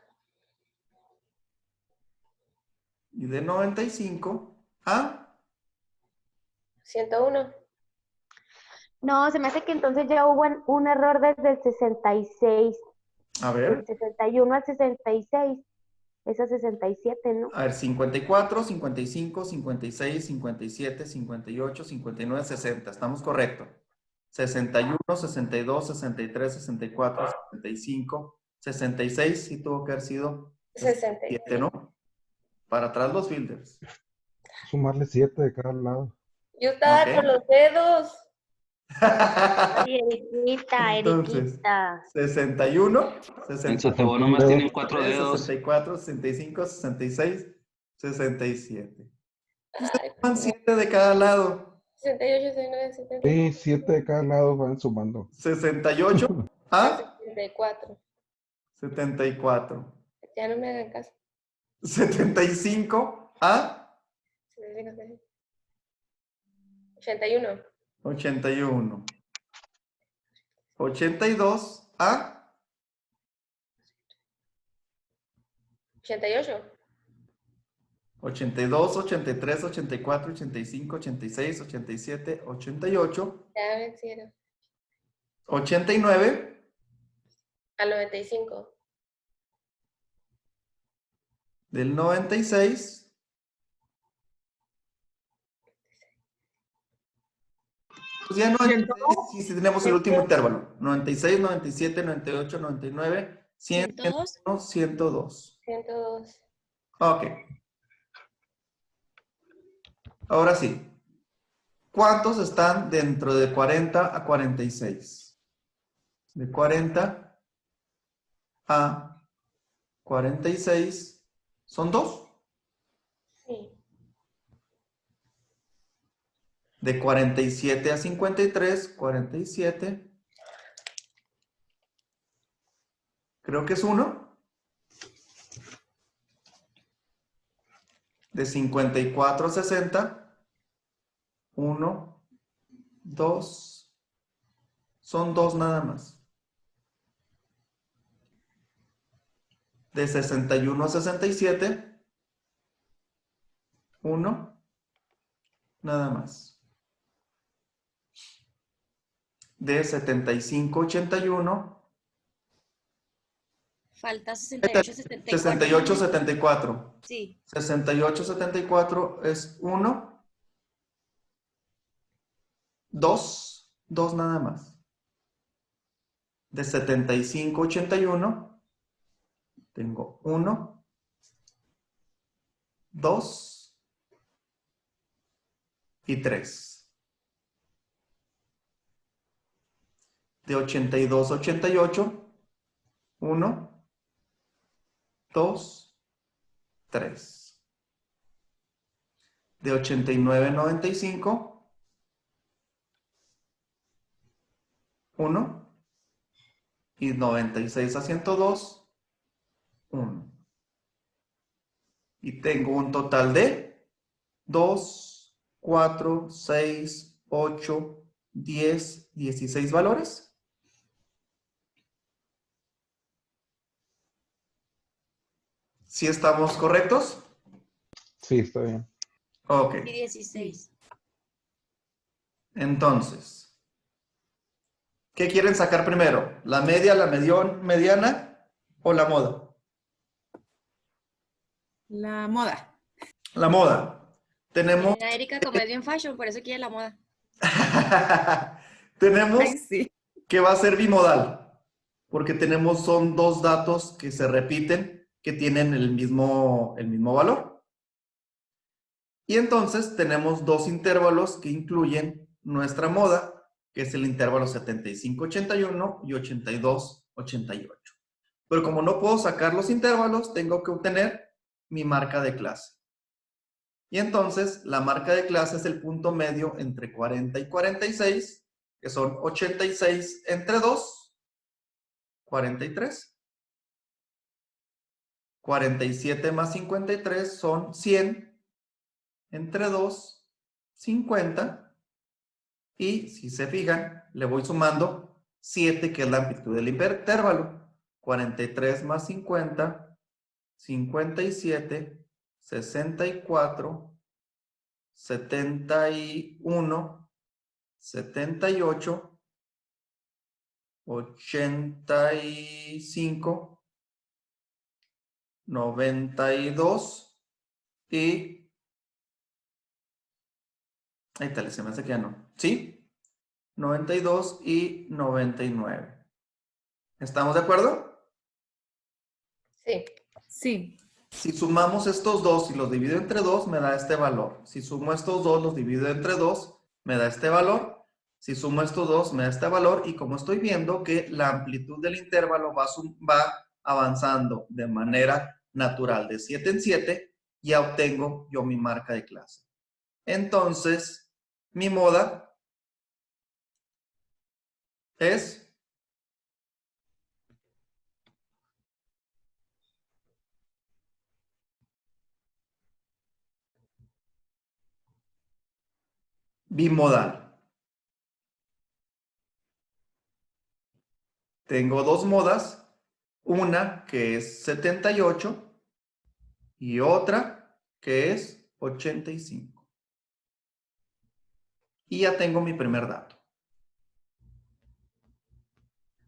y de 95 a 101. No, se me hace que entonces ya hubo un error desde el 66. a Del ver, 61 al 66. Es a 67, ¿no? a ver, 54, 55, 56, 57, 58, 59, 60. Estamos correctos. 61, 62, 63, 64, 65, 66. Sí tuvo que haber sido 67, ¿no? Para atrás los filters. Sumarle 7 de cada lado. Yo estaba Ok. con los dedos. Ay, Eriquita, Entonces, Eriquita. 61, En 63, Satebo nomás tienen 4 dedos. 64, 65, 66, 67. Ay, Van 7 de cada lado. 68, 69, 70. Sí, 7 de cada lado van sumando. 68 a 74. 74. Ya no me hagan caso. 75 a 81. 81. 82 a 88. 82, 83, 84, 85, 86, 87, 88, Ya vencieron. 89, Al 95. del 96, pues ya 96, si tenemos el último intervalo. 96, 97, 98, 99, 100, 102. 102. 102. Ok. Ahora sí. ¿Cuántos están dentro de 40 a 46? De 40 a 46 son 2. Sí. De 47 a 53, 47. Creo que es 1. De 54 a 60. 1, 2. Son 2 nada más. De 61 a 67. 1. Nada más. De 75 a 81. Falta 68, 74. 68 a 74. Sí. 68 a 74 es 1. 2. 2 nada más. De 75 a 81. Tengo 1, 2 y 3. De 82 a 88, 1, 2, 3. De 89 a 95, 1. Y 96 a 102, 1. Y tengo un total de 2, 4, 6, 8, 10, 16 valores. ¿Sí estamos correctos? Sí, está bien. Ok. Y 16. Entonces, ¿qué quieren sacar primero? ¿La media, la mediana o la moda? La moda. La moda. Tenemos, La Erika, como es bien fashion, por eso quiere la moda. tenemos Ay, sí. que va a ser bimodal, porque son 2 datos que se repiten, que tienen el mismo valor. Y entonces tenemos 2 intervalos que incluyen nuestra moda, que es el intervalo 75-81 y 82-88. Pero como no puedo sacar los intervalos, tengo que obtener mi marca de clase. Y entonces la marca de clase es el punto medio entre 40 y 46, que son 86 entre 2, 43. 47 más 53 son 100 entre 2, 50. Y si se fijan, le voy sumando 7, que es la amplitud del intervalo. 43 más 50, 57, 64, 71, 78, 85, 92 y... Ahí está, se me hace que ya no. ¿Sí? 92 y 99. ¿Estamos de acuerdo? Sí. Sí. Si sumamos estos dos y los divido entre 2, me da este valor. Si sumo estos dos, los divido entre 2, me da este valor. Si sumo estos dos, me da este valor. Y como estoy viendo que la amplitud del intervalo va avanzando de manera natural de 7 en 7, ya obtengo yo mi marca de clase. Entonces, mi moda es... bimodal. Tengo 2 modas, una que es 78 y otra que es 85. Y ya tengo mi primer dato.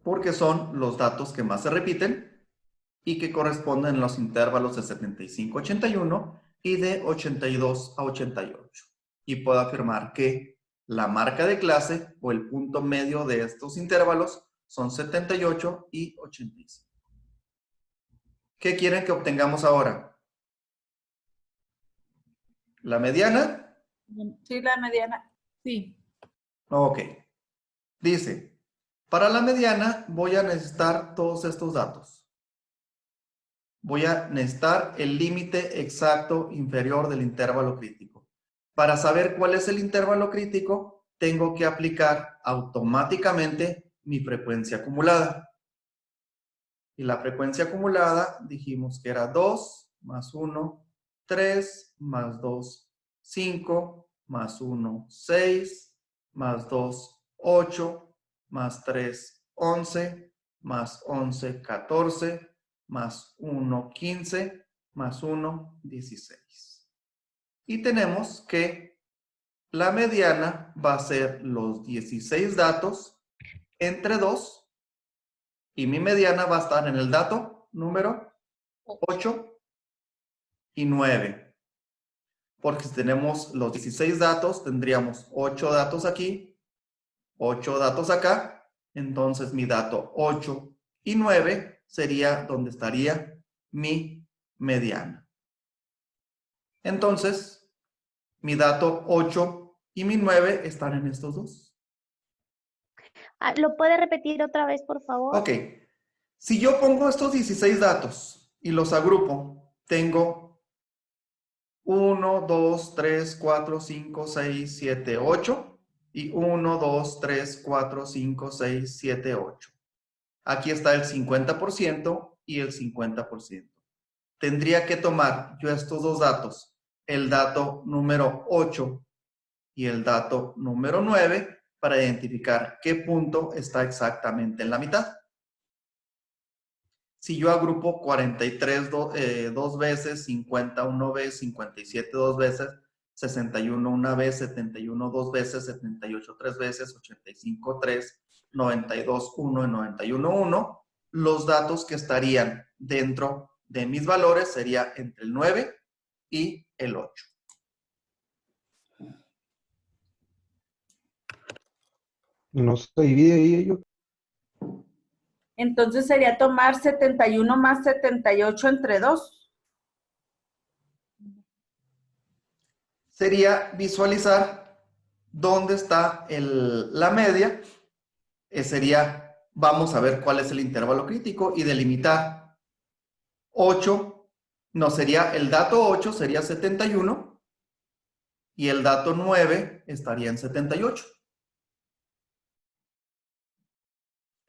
Porque son los datos que más se repiten y que corresponden a los intervalos de 75 a 81 y de 82 a 88. Y puedo afirmar que la marca de clase o el punto medio de estos intervalos son 78 y 85. ¿Qué quieren que obtengamos ahora? ¿La mediana? Sí, la mediana. Sí. Ok. Dice, para la mediana voy a necesitar todos estos datos. Voy a necesitar el límite exacto inferior del intervalo crítico. Para saber cuál es el intervalo crítico, tengo que aplicar automáticamente mi frecuencia acumulada. Y la frecuencia acumulada dijimos que era 2 más 1, 3 más 2, 5 más 1, 6, más 2, 8, más 3, 11, más 11, 14, más 1, 15, más 1, 16. Y tenemos que la mediana va a ser los 16 datos entre 2 y mi mediana va a estar en el dato número 8 y 9. Porque si tenemos los 16 datos, tendríamos 8 datos aquí, 8 datos acá. Entonces mi dato 8 y 9 sería donde estaría mi mediana. Entonces, mi dato 8 y mi 9 están en estos dos. ¿Lo puede repetir otra vez, por favor? Ok. Si yo pongo estos 16 datos y los agrupo, tengo 1, 2, 3, 4, 5, 6, 7, 8 y 1, 2, 3, 4, 5, 6, 7, 8. Aquí está el 50% y el 50%. Tendría que tomar yo estos dos datos, el dato número 8 y el dato número 9, para identificar qué punto está exactamente en la mitad. Si yo agrupo 43 dos veces, 50 una vez, 57 dos veces, 61 una vez, 71 dos veces, 78 tres veces, 85 3, 92 1 y 91 1, los datos que estarían dentro de mis valores sería entre el 9 y el 8. ¿No se divide ahí ello? Entonces sería tomar 71 más 78 entre 2. Sería visualizar dónde está la media. Sería, vamos a ver cuál es el intervalo crítico y delimitar 8, no sería, el dato 8 sería 71 y el dato 9 estaría en 78.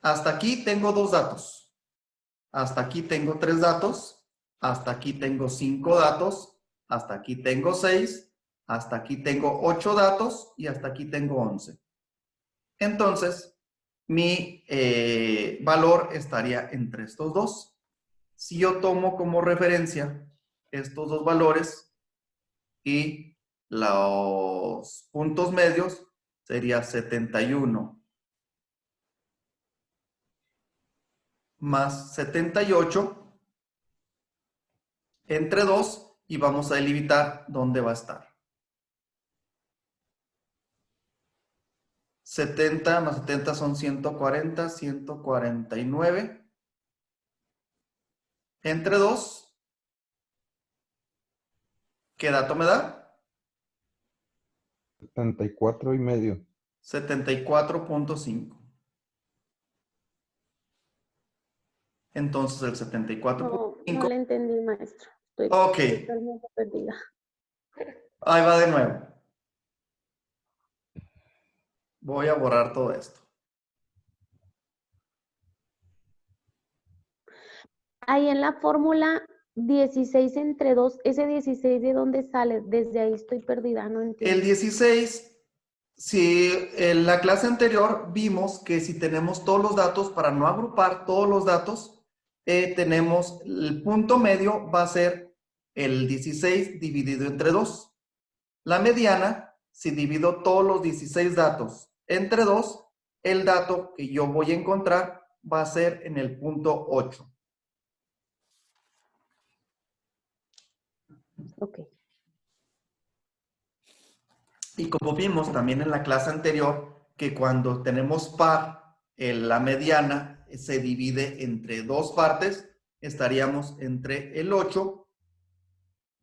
Hasta aquí tengo dos datos. Hasta aquí tengo 3 datos. Hasta aquí tengo 5 datos. Hasta aquí tengo 6. Hasta aquí tengo 8 datos. Y hasta aquí tengo 11. Entonces, mi valor estaría entre estos dos. Si yo tomo como referencia estos dos valores y los puntos medios, sería 71 más 78 entre 2 y vamos a delimitar dónde va a estar. 70 más 70 son 140, 149. Entre 2, ¿qué dato me da? 74 y medio. 74.5. Entonces el 74.5. No le entendí, maestro. Estoy totalmente perdida. Ahí va de nuevo. Voy a borrar todo esto. Ahí en la fórmula 16 entre 2, ¿ese 16 de dónde sale? Desde ahí estoy perdida, no entiendo. El 16, si en la clase anterior vimos que si tenemos todos los datos, para no agrupar todos los datos, tenemos el punto medio va a ser el 16 dividido entre 2. La mediana, si divido todos los 16 datos entre 2, el dato que yo voy a encontrar va a ser en el punto 8. Ok. Y como vimos también en la clase anterior, que cuando tenemos par, la mediana se divide entre dos partes, estaríamos entre el 8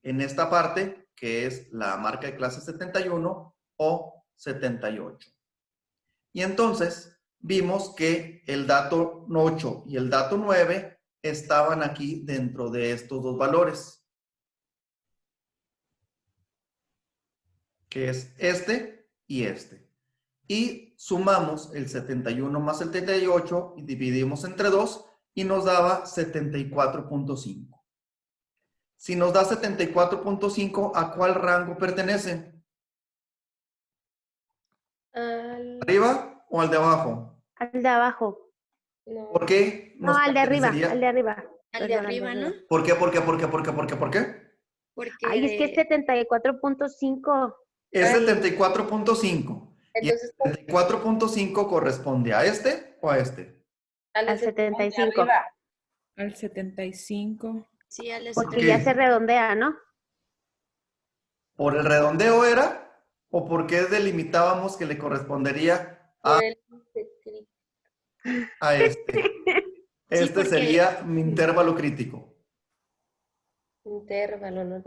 en esta parte, que es la marca de clase 71 o 78. Y entonces vimos que el dato 8 y el dato 9 estaban aquí dentro de estos dos valores, que es este y este. Y sumamos el 71 más el 78 y dividimos entre 2 y nos daba 74.5. Si nos da 74.5, ¿a cuál rango pertenece? ¿Arriba o al de abajo? Al de abajo. ¿Por qué? No, al de arriba, pertenecería- al de arriba. Al de Perdón, arriba, ¿no? ¿Por qué? ¿Por qué? ¿Por qué? ¿Por qué? ¿Por qué? ¿Por qué? Porque Ay, es que es 74.5. Es 74.5. ¿Y el Entonces, 74.5 corresponde a este o a este? Al 75. arriba. Al 75. sí, al de Porque Ok. ya se redondea, ¿no? ¿Por el redondeo era? ¿O por qué delimitábamos que le correspondería a este? Este porque- sería mi intervalo crítico. Intervalo, no.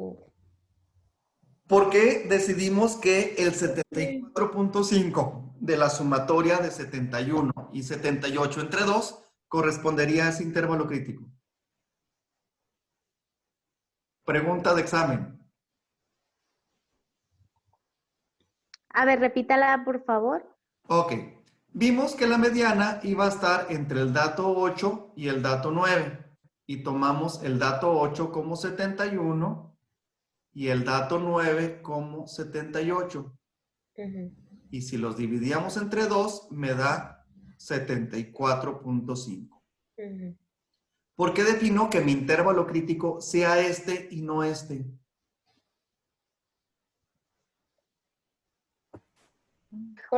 ¿Por qué decidimos que el 74.5 de la sumatoria de 71 y 78 entre 2 correspondería a ese intervalo crítico? Pregunta de examen. A ver, repítala, por favor. Ok. Vimos que la mediana iba a estar entre el dato 8 y el dato 9. Y tomamos el dato 8 como 71 y el dato 9 como 78. Y si los dividíamos entre 2, me da 74.5. ¿Por qué defino que mi intervalo crítico sea este y no este?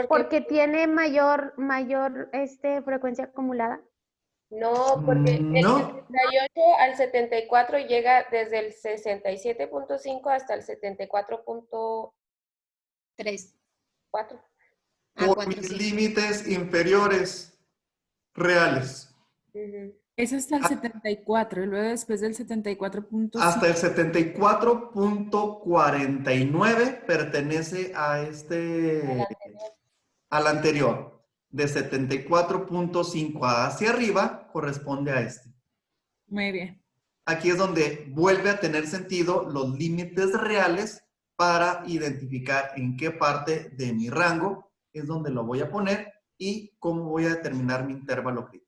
Porque tiene mayor frecuencia acumulada. No, porque el No. 78 al 74 llega desde el 67.5 hasta el 74.4. 3. Ah, Por 4, mis sí. límites inferiores reales. Es hasta el 74 y luego después del 74.5. Hasta el 74.49 pertenece a al anterior. De 74.5 hacia arriba corresponde a este. Muy bien. Aquí es donde vuelve a tener sentido los límites reales para identificar en qué parte de mi rango es donde lo voy a poner y cómo voy a determinar mi intervalo crítico.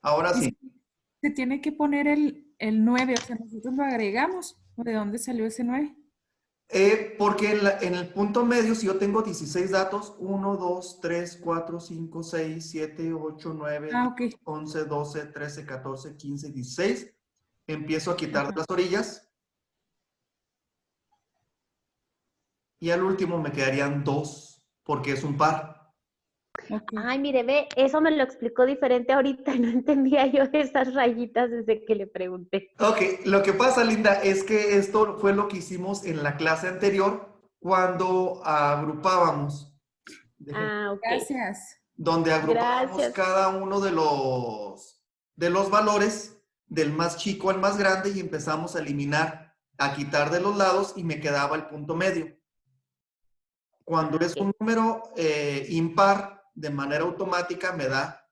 Ahora sí. Se tiene que poner el 9, o sea, nosotros lo agregamos. ¿De dónde salió ese 9? Porque en el punto medio, si yo tengo 16 datos, 1, 2, 3, 4, 5, 6, 7, 8, 9, 11, 12, 13, 14, 15, 16, empiezo a quitar de las orillas. Y al último me quedarían 2, porque es un par. Ay, mire, ve, eso me lo explicó diferente ahorita y no entendía yo esas rayitas desde que le pregunté. Ok, lo que pasa, Linda, es que esto fue lo que hicimos en la clase anterior cuando agrupábamos. Ok. Gracias. Donde agrupábamos Gracias. cada uno de los valores del más chico al más grande y empezamos a eliminar, a quitar de los lados y me quedaba el punto medio. Cuando es un número impar, de manera automática me da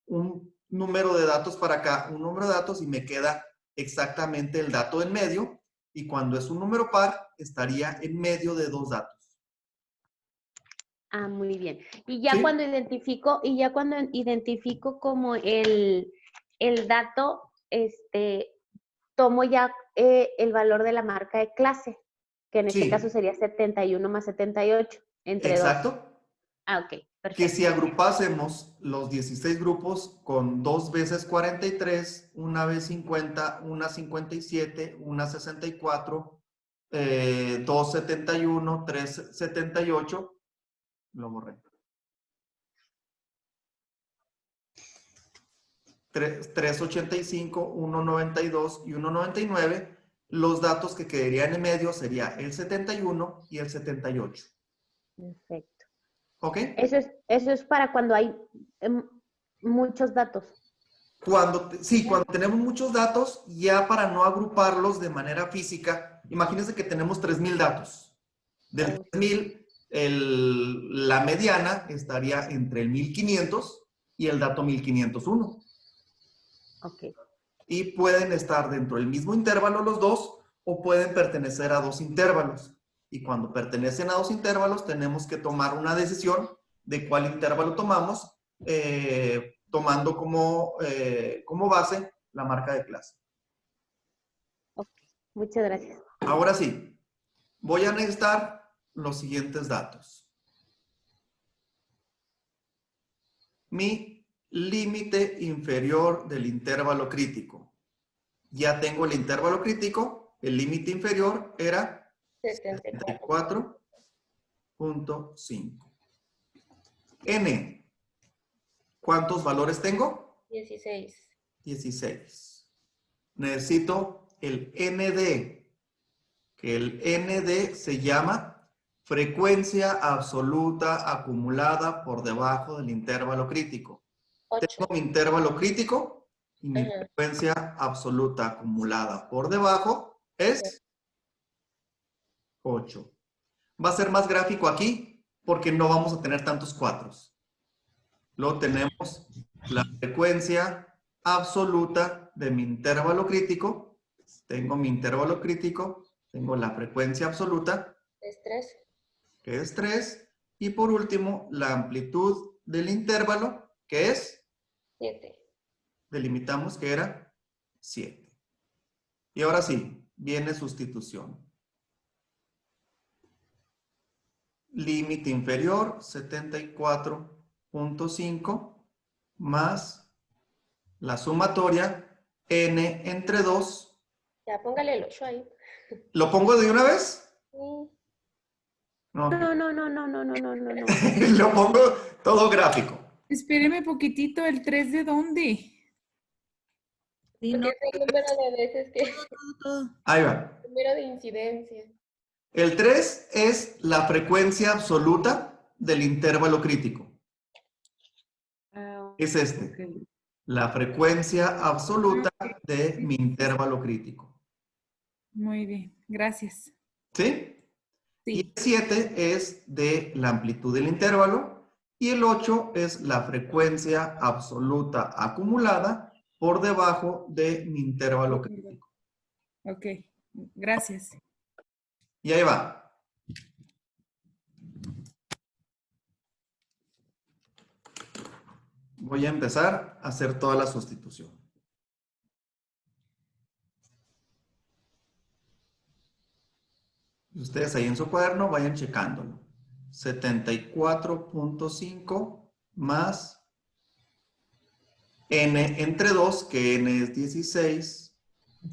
un número de datos para acá, un número de datos y me queda exactamente el dato en medio. Y cuando es un número par, estaría en medio de 2 datos. Ah, muy bien. Y ya ¿Sí? cuando identifico como el dato, tomo ya el valor de la marca de clase, que en este Sí. caso sería 71 más 78, entre 2. Exacto. Ah, ok, perfecto. Que si agrupásemos los 16 grupos con 2 veces 43, una vez 50, una 57, una 64, 2 71, 3 78, lo borré. 3 85, 1 92 y 1 99, los datos que quedarían en medio sería el 71 y el 78. Perfecto. ¿Ok? Eso es para cuando hay muchos datos. Cuando tenemos muchos datos, ya para no agruparlos de manera física, imagínense que tenemos 3,000 datos. Del 3,000, la mediana estaría entre el 1500 y el dato 1501. Ok. Y pueden estar dentro del mismo intervalo los dos o pueden pertenecer a 2 intervalos. Y cuando pertenecen a 2 intervalos, tenemos que tomar una decisión de cuál intervalo tomamos, tomando como base la marca de clase. Ok, muchas gracias. Ahora sí, voy a necesitar los siguientes datos. mi límite inferior del intervalo crítico. Ya tengo el intervalo crítico, el límite inferior era 74.5. N, ¿cuántos valores tengo? 16. 16. Necesito el ND, que el ND se llama frecuencia absoluta acumulada por debajo del intervalo crítico. 8. Tengo mi intervalo crítico y mi Ajá. frecuencia absoluta acumulada por debajo es 8. Va a ser más gráfico aquí porque no vamos a tener tantos cuatros. Luego tenemos la frecuencia absoluta de mi intervalo crítico. Tengo mi intervalo crítico, tengo la frecuencia absoluta, Es 3. que es 3. Y por último, la amplitud del intervalo, que es 7. delimitamos que era 7. Y ahora sí, viene sustitución. Límite inferior, 74.5, más la sumatoria n entre 2. Ya, póngale el 8 ahí. ¿Lo pongo de una vez? Sí. No. No. Lo pongo todo gráfico. Espéreme poquitito, ¿el 3 de dónde? Sí, Porque no, es el número de veces que... todo. Ahí va. El número de incidencia. El 3 es la frecuencia absoluta del intervalo crítico. Es este. Ok. La frecuencia absoluta de mi intervalo crítico. Muy bien, gracias. ¿Sí? Y Sí. el 7 es de la amplitud del intervalo. Y el 8 es la frecuencia absoluta acumulada por debajo de mi intervalo crítico. Ok, gracias. Y ahí va. Voy a empezar a hacer toda la sustitución. Ustedes ahí en su cuaderno vayan checándolo. 74.5 más n entre 2, que n es 16,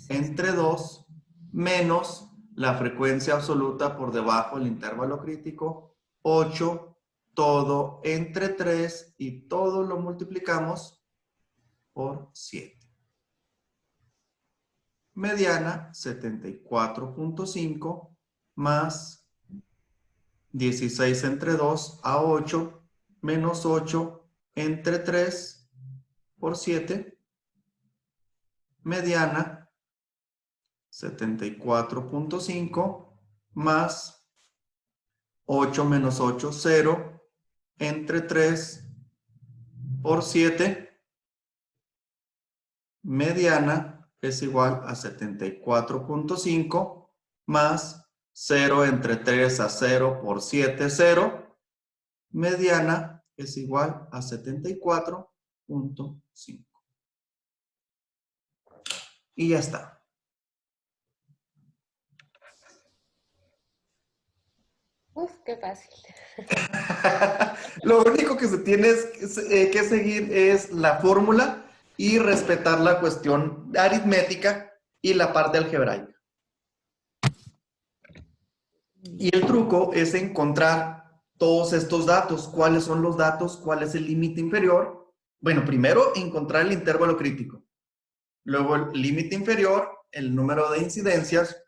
entre 2, menos la frecuencia absoluta por debajo del intervalo crítico, 8, todo entre 3 y todo lo multiplicamos por 7. Mediana, 74.5 más 16 entre 2 a 8, menos 8 entre 3 por 7. Mediana, 74.5 más 8 menos 8, 0 entre 3 por 7. Mediana es igual a 74.5 más 0 entre 3 a 0 por 7, 0. Mediana es igual a 74.5. Y ya está. Uf, qué fácil. Lo único que se tiene que seguir es la fórmula y respetar la cuestión aritmética y la parte algebraica. Y el truco es encontrar todos estos datos. ¿Cuáles son los datos? ¿Cuál es el límite inferior? Bueno, primero encontrar el intervalo crítico. Luego el límite inferior, el número de incidencias,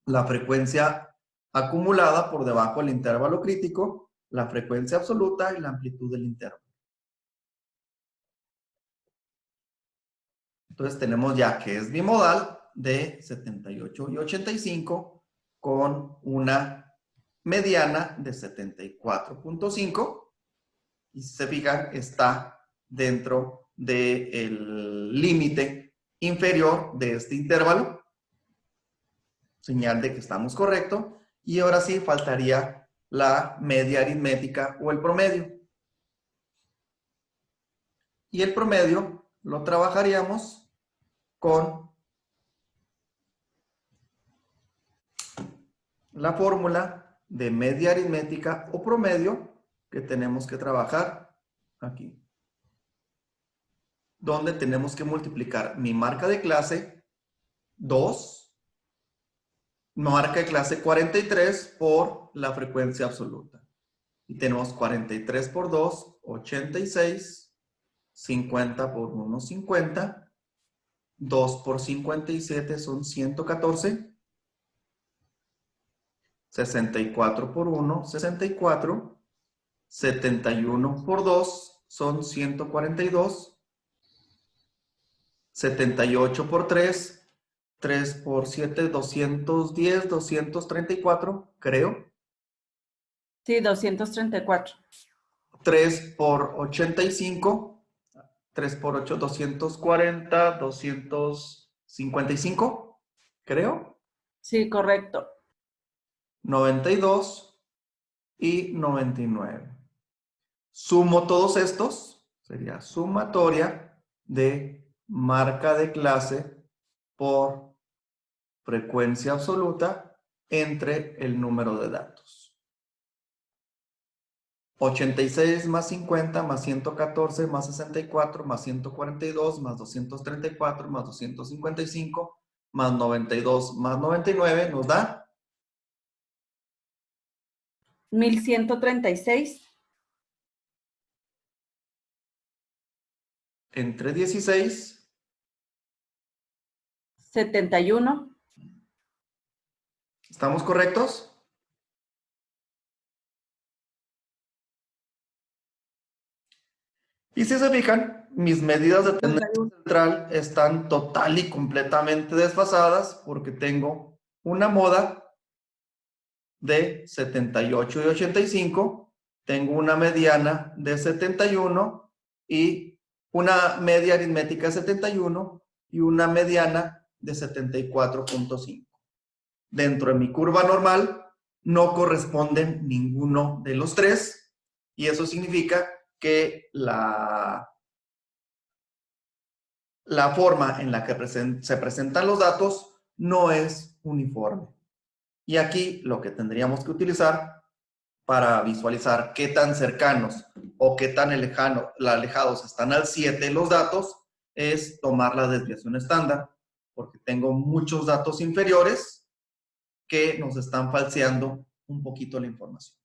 la frecuencia acumulada por debajo del intervalo crítico, la frecuencia absoluta y la amplitud del intervalo. Entonces tenemos ya que es bimodal de 78 y 85 con una mediana de 74.5 y si se fijan está dentro del límite inferior de este intervalo. Señal de que estamos correctos. Y ahora sí faltaría la media aritmética o el promedio. Y el promedio lo trabajaríamos con la fórmula de media aritmética o promedio que tenemos que trabajar aquí. donde tenemos que multiplicar mi marca de clase 2, marca de clase 43 por la frecuencia absoluta. Y tenemos 43 por 2, 86, 50 por 1, 50, 2 por 57 son 114, 64 por 1, 64, 71 por 2 son 142, 78 por 3, 3 por 7, 210, 234, creo. Sí, 234. 3 por 85, 3 por 8, 240, 255, creo. Sí, correcto. 92 y 99. Sumo todos estos, sería sumatoria de marca de clase por frecuencia absoluta entre el número de datos. 86 más 50 más 114 más 64 más 142 más 234 más 255 más 92 más 99 nos da 1136. Entre 16. 71. ¿Estamos correctos? Y si se fijan, mis medidas de tendencia central están total y completamente desfasadas porque tengo una moda de 78 y 85, tengo una mediana de 71 y una media aritmética de 71 y una mediana de 74.5. Dentro de mi curva normal no corresponden ninguno de los tres y eso significa que la forma en la que se presentan los datos no es uniforme. Y aquí lo que tendríamos que utilizar para visualizar qué tan cercanos o qué tan alejados están al 7 los datos es tomar la desviación estándar, porque tengo muchos datos inferiores que nos están falseando un poquito la información.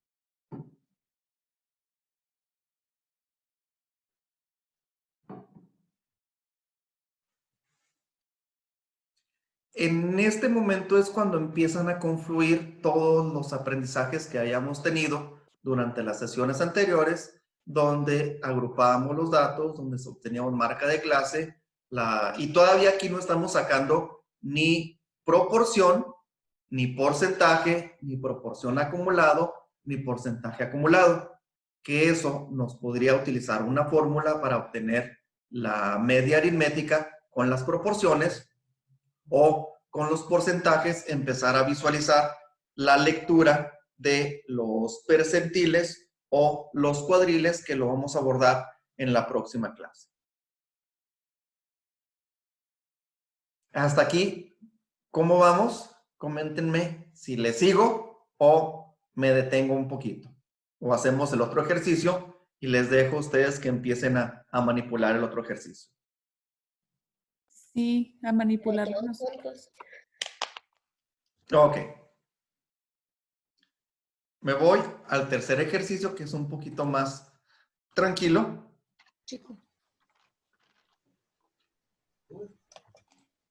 En este momento es cuando empiezan a confluir todos los aprendizajes que hayamos tenido durante las sesiones anteriores, donde agrupábamos los datos, donde obteníamos marca de clase, y todavía aquí no estamos sacando ni proporción, ni porcentaje, ni proporción acumulado, ni porcentaje acumulado, que eso nos podría utilizar una fórmula para obtener la media aritmética con las proporciones, o con los porcentajes empezar a visualizar la lectura de los percentiles o los cuadriles, que lo vamos a abordar en la próxima clase. Hasta aquí, ¿cómo vamos? Coméntenme si les sigo o me detengo un poquito. O hacemos el otro ejercicio y les dejo a ustedes que empiecen a manipular el otro ejercicio. Sí, a manipularlos. Ok. Me voy al tercer ejercicio, que es un poquito más tranquilo. Chico.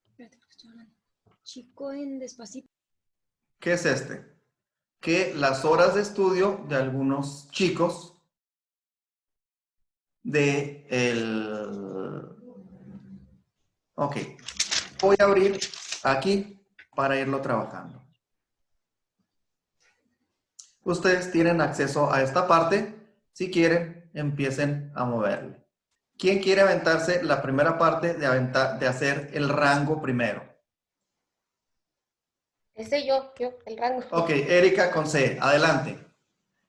Espérate, porque estoy hablando. Chico en despacito. ¿Qué es este? Que las horas de estudio de algunos chicos de el... Ok. Voy a abrir aquí para irlo trabajando. Ustedes tienen acceso a esta parte. Si quieren, empiecen a moverle. ¿Quién quiere aventarse la primera parte de hacer el rango primero? Yo, el rango. Ok, Erika con C, adelante.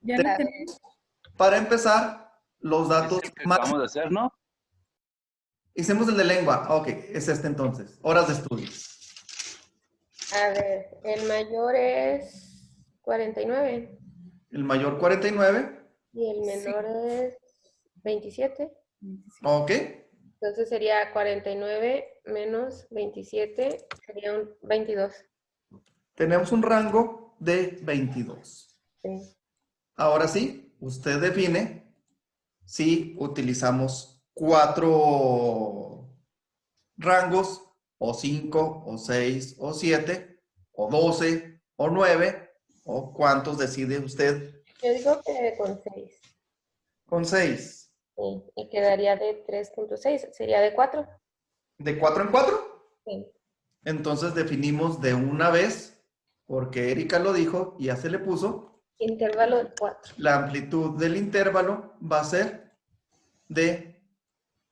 Ya lo tenemos. Para empezar, los datos Es el que acabamos de hacer, ¿no? Hicimos el de lengua. Ok, es este entonces. Horas de estudio. A ver, el mayor es 49. El mayor 49. Y el menor es 27. Ok. Entonces sería 49 menos 27, sería un 22. Tenemos un rango de 22. Sí. Ahora sí, usted define si utilizamos 4 rangos, o 5, o 6, o 7, o 12, o 9, o cuántos decide usted. Yo digo que con 6. Con 6. Sí, y quedaría de 3.6, sería de 4. ¿De 4 en 4? Sí. Entonces definimos de una vez, porque Erika lo dijo y ya se le puso. Intervalo de 4. La amplitud del intervalo va a ser de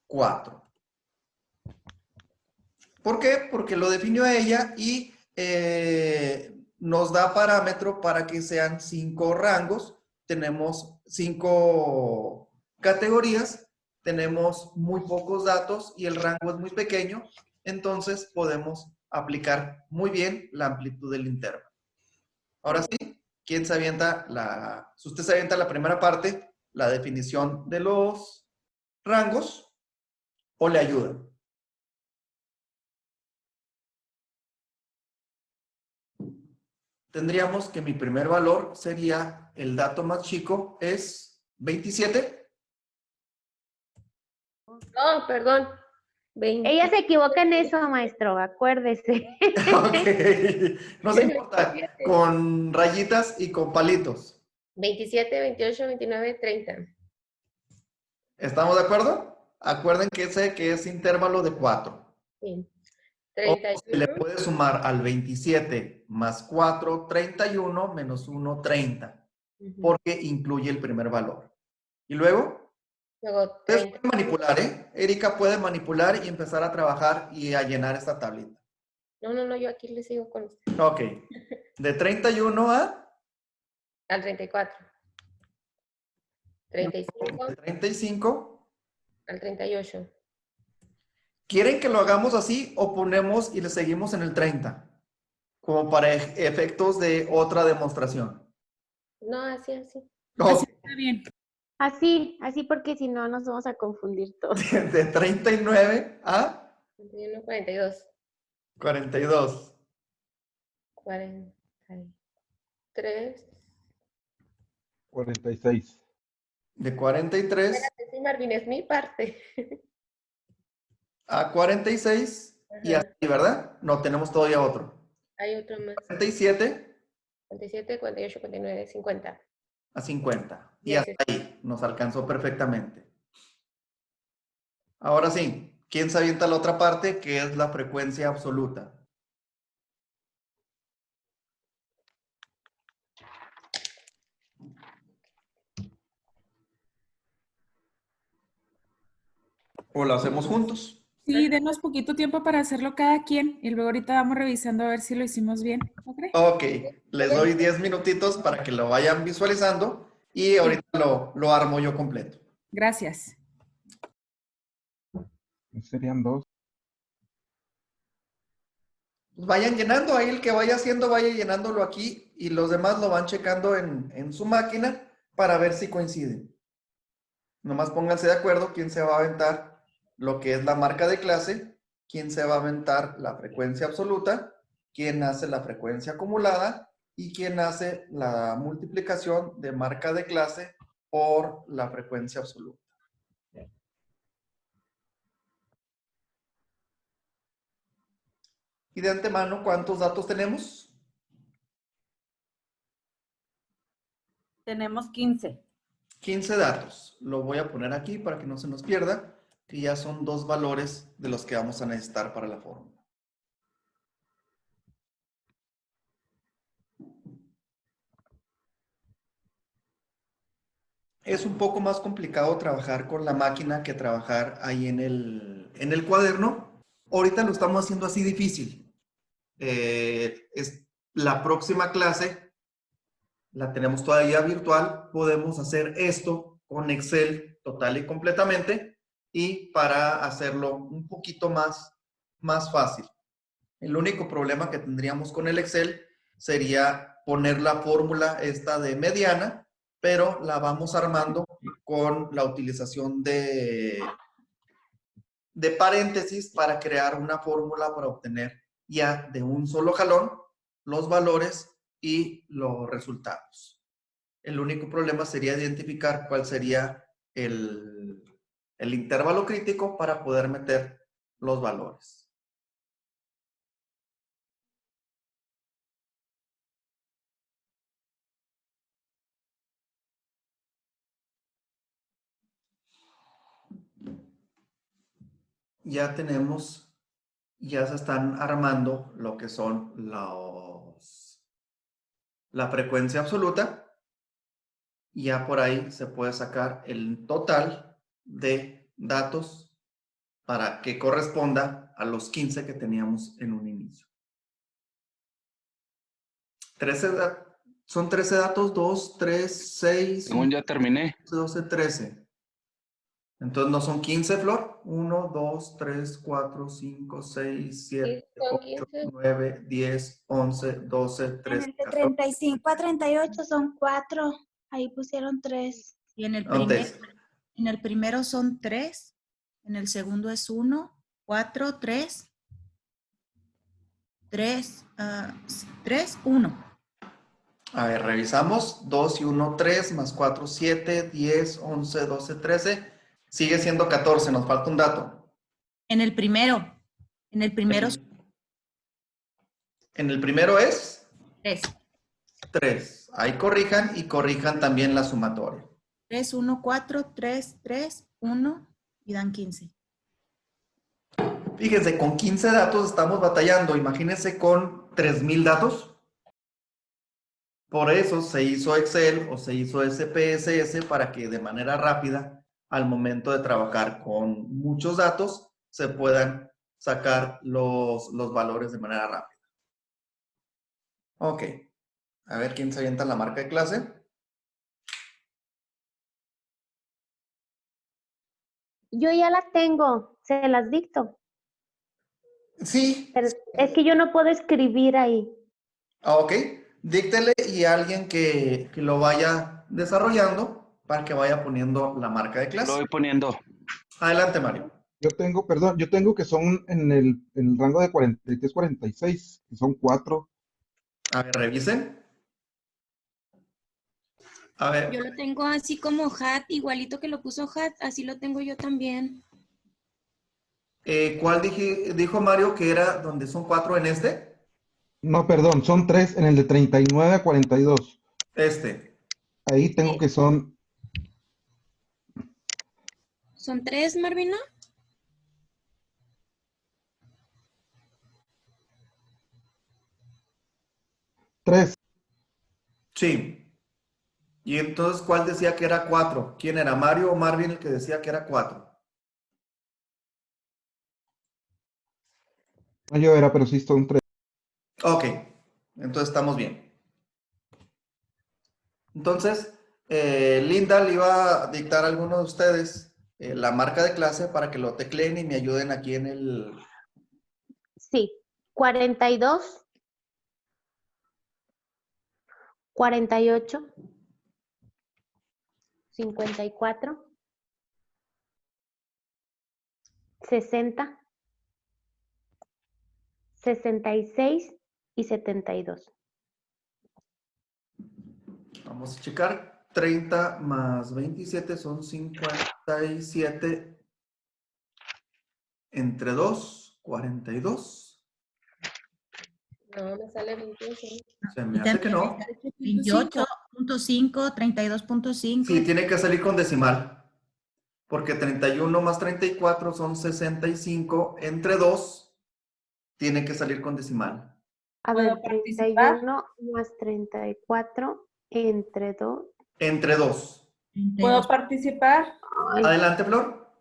4. ¿Por qué? Porque lo definió ella y nos da parámetro para que sean 5 rangos. Tenemos 5 categorías, tenemos muy pocos datos y el rango es muy pequeño, entonces podemos aplicar muy bien la amplitud del intervalo. Ahora sí, ¿quién se avienta si usted se avienta la primera parte, la definición de los rangos, o le ayuda? Tendríamos que mi primer valor sería, el dato más chico es 27. No, perdón. 20. Ella se equivoca en eso, maestro, acuérdese. Ok, no se importa, con rayitas y con palitos. 27, 28, 29, 30. ¿Estamos de acuerdo? Acuerden que ese que es intervalo de 4. Sí. O 31. se le puede sumar al 27 más 4, 31, menos 1, 30. Porque incluye el primer valor. Y luego, Luego ustedes 30. pueden manipular, ¿eh? Erika puede manipular y empezar a trabajar y a llenar esta tablita. No, yo aquí le sigo con usted. Ok. De 31 Al 34. 35 de 35. al 38. ¿Quieren que lo hagamos así o ponemos y le seguimos en el 30? Como para efectos de otra demostración. No, así. Ok. Está bien. Así porque si no nos vamos a confundir todos. De 39 a 31, 42. 42. 43. 46. De 43 Espérate, sí, Marvin, es mi parte. a 46. Y Ajá. así, ¿verdad? No, tenemos todavía otro. Hay otro más. 47 47, 48, 49, 50. a 50. Y Y hasta así. ahí nos alcanzó perfectamente. Ahora sí, ¿quién se avienta la otra parte que es la frecuencia absoluta? ¿O lo hacemos juntos? Sí, denos poquito tiempo para hacerlo cada quien y luego ahorita vamos revisando a ver si lo hicimos bien. ¿Ok? Ok, les doy 10 minutitos para que lo vayan visualizando y ahorita lo armo yo completo. Gracias. Serían 2. Pues vayan llenando, ahí el que vaya haciendo, vaya llenándolo aquí y los demás lo van checando en su máquina para ver si coinciden. Nomás pónganse de acuerdo quién se va a aventar lo que es la marca de clase, quién se va a aventar la frecuencia absoluta, quién hace la frecuencia acumulada y quién hace la multiplicación de marca de clase por la frecuencia absoluta. Y de antemano, ¿cuántos datos tenemos? Tenemos 15. 15 datos. Lo voy a poner aquí para que no se nos pierda, que ya son 2 valores de los que vamos a necesitar para la fórmula. Es un poco más complicado trabajar con la máquina que trabajar ahí en el cuaderno. Ahorita lo estamos haciendo así difícil. Es la próxima clase, la tenemos todavía virtual. Podemos hacer esto con Excel total y completamente y para hacerlo un poquito más fácil. El único problema que tendríamos con el Excel sería poner la fórmula esta de mediana, pero la vamos armando con la utilización de de paréntesis para crear una fórmula para obtener ya de un solo jalón los valores y los resultados. El único problema sería identificar cuál sería el intervalo crítico para poder meter los valores. Ya tenemos, ya se están armando lo que son la frecuencia absoluta. Ya por ahí se puede sacar el total de datos para que corresponda a los 15 que teníamos en un inicio. 13 son 13 datos, 2, 3, 6. Según ya terminé. 12, 13. Entonces no son 15, Flor. 1, 2, 3, 4, 5, 6, 7, 8, 9, 10, 11, 12, 13. En el de 35 a 38 son 4. Ahí pusieron 3. Y en el primero son 3. En el segundo es 1, 4, 3. 3, 1. A ver, revisamos. 2 y 1, 3, más 4, 7, 10, 11, 12, 13. Sigue siendo 14, nos falta un dato. En el primero. En el primero. En el primero es 3. 3. Ahí corrijan y corrijan también la sumatoria. 3, 1, 4, 3, 3, 1 y dan 15. Fíjense, con 15 datos estamos batallando. Imagínense con 3000 datos. Por eso se hizo Excel o se hizo SPSS para que de manera rápida, al momento de trabajar con muchos datos, se puedan sacar los valores de manera rápida. Ok. A ver quién se avienta la marca de clase. Yo ya la tengo, se las dicto. Sí. Pero es que yo no puedo escribir ahí. Ok. Díctele y alguien que lo vaya desarrollando para que vaya poniendo la marca de clase. Lo voy poniendo. Adelante, Mario. Yo tengo, perdón, yo tengo que son en el rango de 43, 46, que son 4. A ver, revisen. A ver. Yo lo tengo así como Hat, igualito que lo puso Hat, así lo tengo yo también. ¿Cuál dijo Mario que era donde son 4 en este? No, perdón, son 3 en el de 39 a 42. Ahí tengo que son... ¿Son 3, Marvina? ¿3? Sí. Y entonces, ¿cuál decía que era 4? ¿Quién era, Mario o Marvin el que decía que era 4? No, yo era, pero sí son 3. Ok, entonces estamos bien. Entonces, Linda le iba a dictar a alguno de ustedes la marca de clase para que lo tecleen y me ayuden aquí en el... Sí, 42, 48, 54, 60, 66 y 72. Vamos a checar. 30 más 27 son 57. Entre 2, 42. No, me sale 28. Se me hace que no. 28.5, 32.5. Sí, tiene que salir con decimal. Porque 31 más 34 son 65. Entre 2 tiene que salir con decimal. A ver, 31 más 34 entre 2. Entre 2. ¿Puedo participar? Adelante, Flor.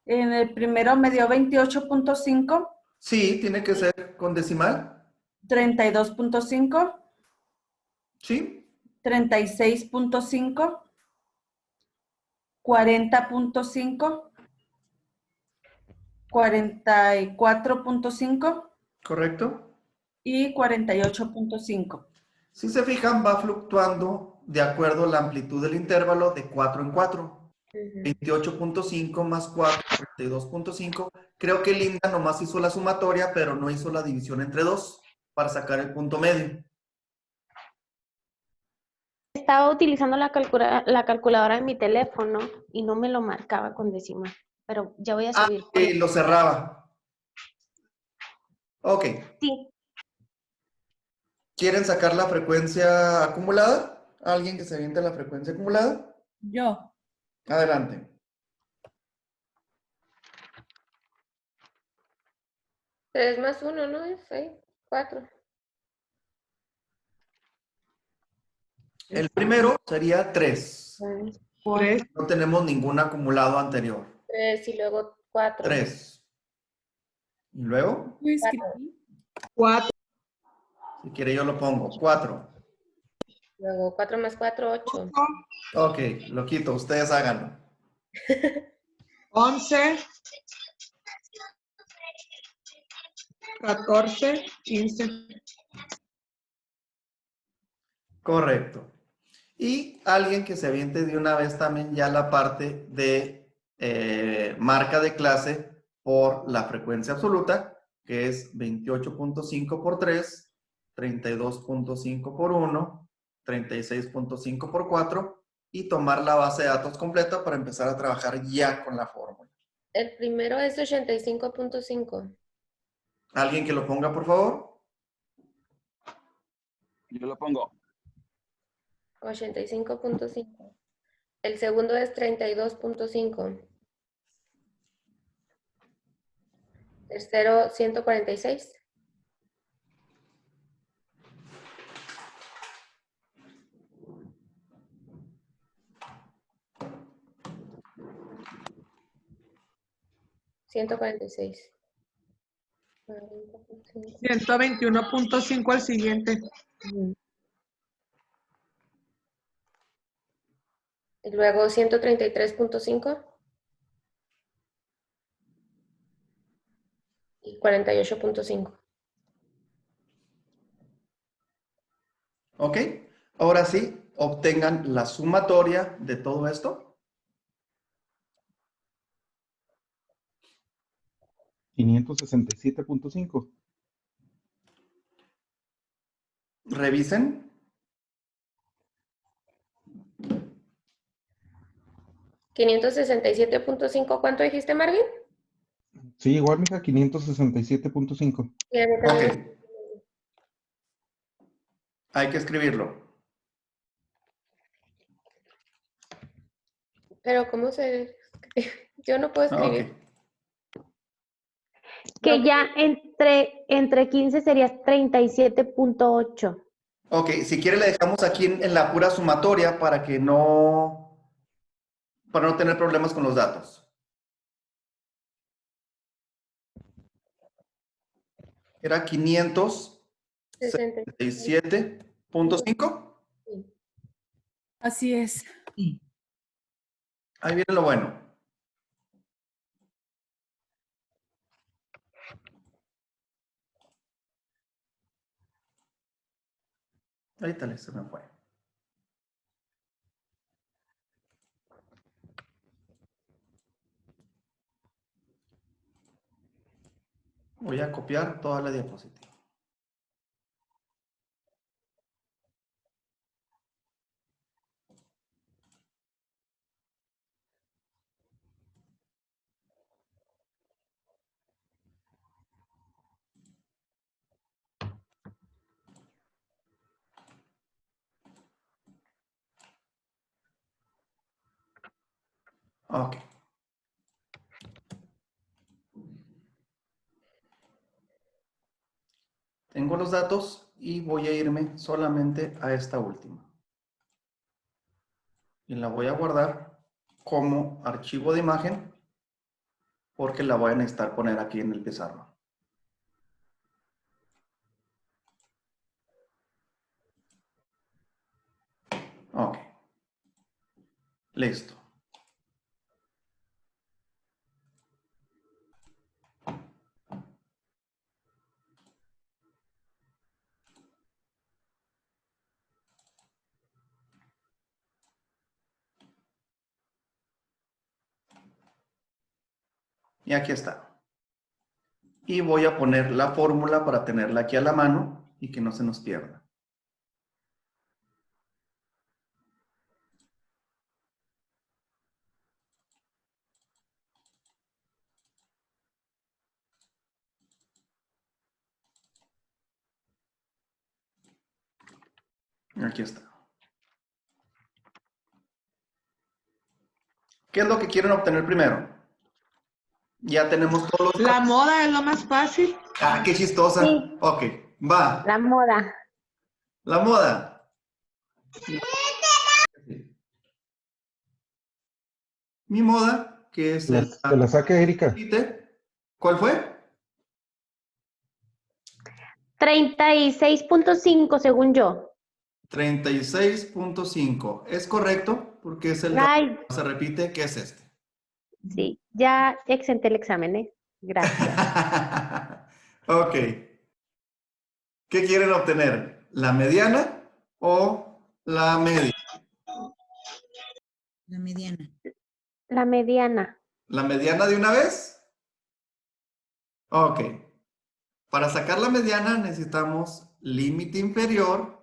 En el primero me dio 28.5. Sí, tiene que ser con decimal. 32.5. Sí. 36.5. 40.5. 44.5. Correcto. Y 48.5. Si se fijan, va fluctuando de acuerdo a la amplitud del intervalo de 4 en 4. 28.5 más 4 32.5. Creo que Linda nomás hizo la sumatoria, pero no hizo la división entre 2 para sacar el punto medio. Estaba utilizando la calculadora de mi teléfono y no me lo marcaba con decimal. Pero ya voy a subir. Lo cerraba. Ok. Sí. ¿Quieren sacar la frecuencia acumulada? ¿Alguien que se aviente la frecuencia acumulada? Yo. Adelante. 3 más 1, ¿no? Es 4. El primero sería 3. 3. No tenemos ningún acumulado anterior. 3 y luego 4. 3. ¿Y luego? 4. Si quiere yo lo pongo. 4. Luego 4 más 4, 8. Ok, lo quito. Ustedes háganlo. 11. 14. 15. Correcto. Y alguien que se aviente de una vez también ya la parte de marca de clase por la frecuencia absoluta, que es 28.5 por 3, 32.5 por 1, 36.5 por 4, y tomar la base de datos completa para empezar a trabajar ya con la fórmula. El primero es 85.5. ¿Alguien que lo ponga, por favor? Yo lo pongo. 85.5. El segundo es 32.5. Tercero, 146. $146. 121.5 al siguiente. Y luego 133.5. Y 48.5. Ok. Ahora sí, obtengan la sumatoria de todo esto. 567.5. Revisen. $567.5. ¿Cuánto dijiste, Marvin? Sí, igual, mija, 567.5. Ok. Hay que escribirlo. Pero ¿cómo se...? Yo no puedo escribir. Que no, ya entre 15 sería 37.8. Ok, si quiere le dejamos aquí en la pura sumatoria para no tener problemas con los datos. Era 567.5. Así es. Ahí viene lo bueno. Ahí tal, se me fue. Voy a copiar toda la diapositiva. Ok. Tengo los datos y voy a irme solamente a esta última. Y la voy a guardar como archivo de imagen porque la voy a necesitar poner aquí en el pizarrón. Ok. Listo. Y aquí está. Y voy a poner la fórmula para tenerla aquí a la mano y que no se nos pierda. Aquí está. ¿Qué es lo que quieren obtener primero? Ya tenemos todos los... La moda es lo más fácil. Ah, qué chistosa. Sí. Ok, va. La moda. La moda. Mi moda, que es el... Que la saque Erika. ¿Cuál fue? 36.5 según yo. 36.5. ¿Es correcto? Porque es el... Ay, Se repite, que es este. sí, ya exenté el examen, ¿eh? Gracias. Ok. ¿Qué quieren obtener? ¿La mediana o la media? La mediana. La mediana. ¿La mediana de una vez? Ok. Para sacar la mediana necesitamos límite inferior,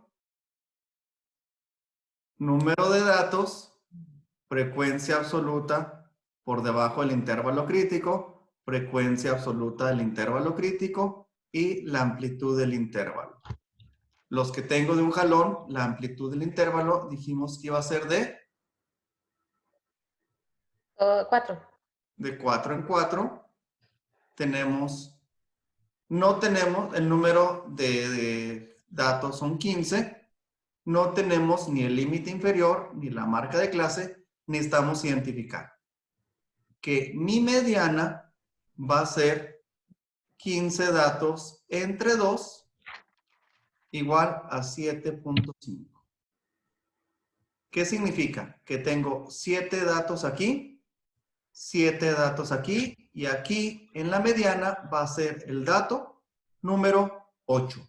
número de datos, frecuencia absoluta por debajo del intervalo crítico, frecuencia absoluta del intervalo crítico y la amplitud del intervalo. Los que tengo de un jalón, la amplitud del intervalo, dijimos que iba a ser de... 4. De 4 en 4. No tenemos el número de datos, son 15. No tenemos ni el límite inferior, ni la marca de clase. Necesitamos identificar que mi mediana va a ser 15 datos entre 2 igual a 7.5. ¿Qué significa? Que tengo 7 datos aquí, 7 datos aquí, y aquí en la mediana va a ser el dato número 8.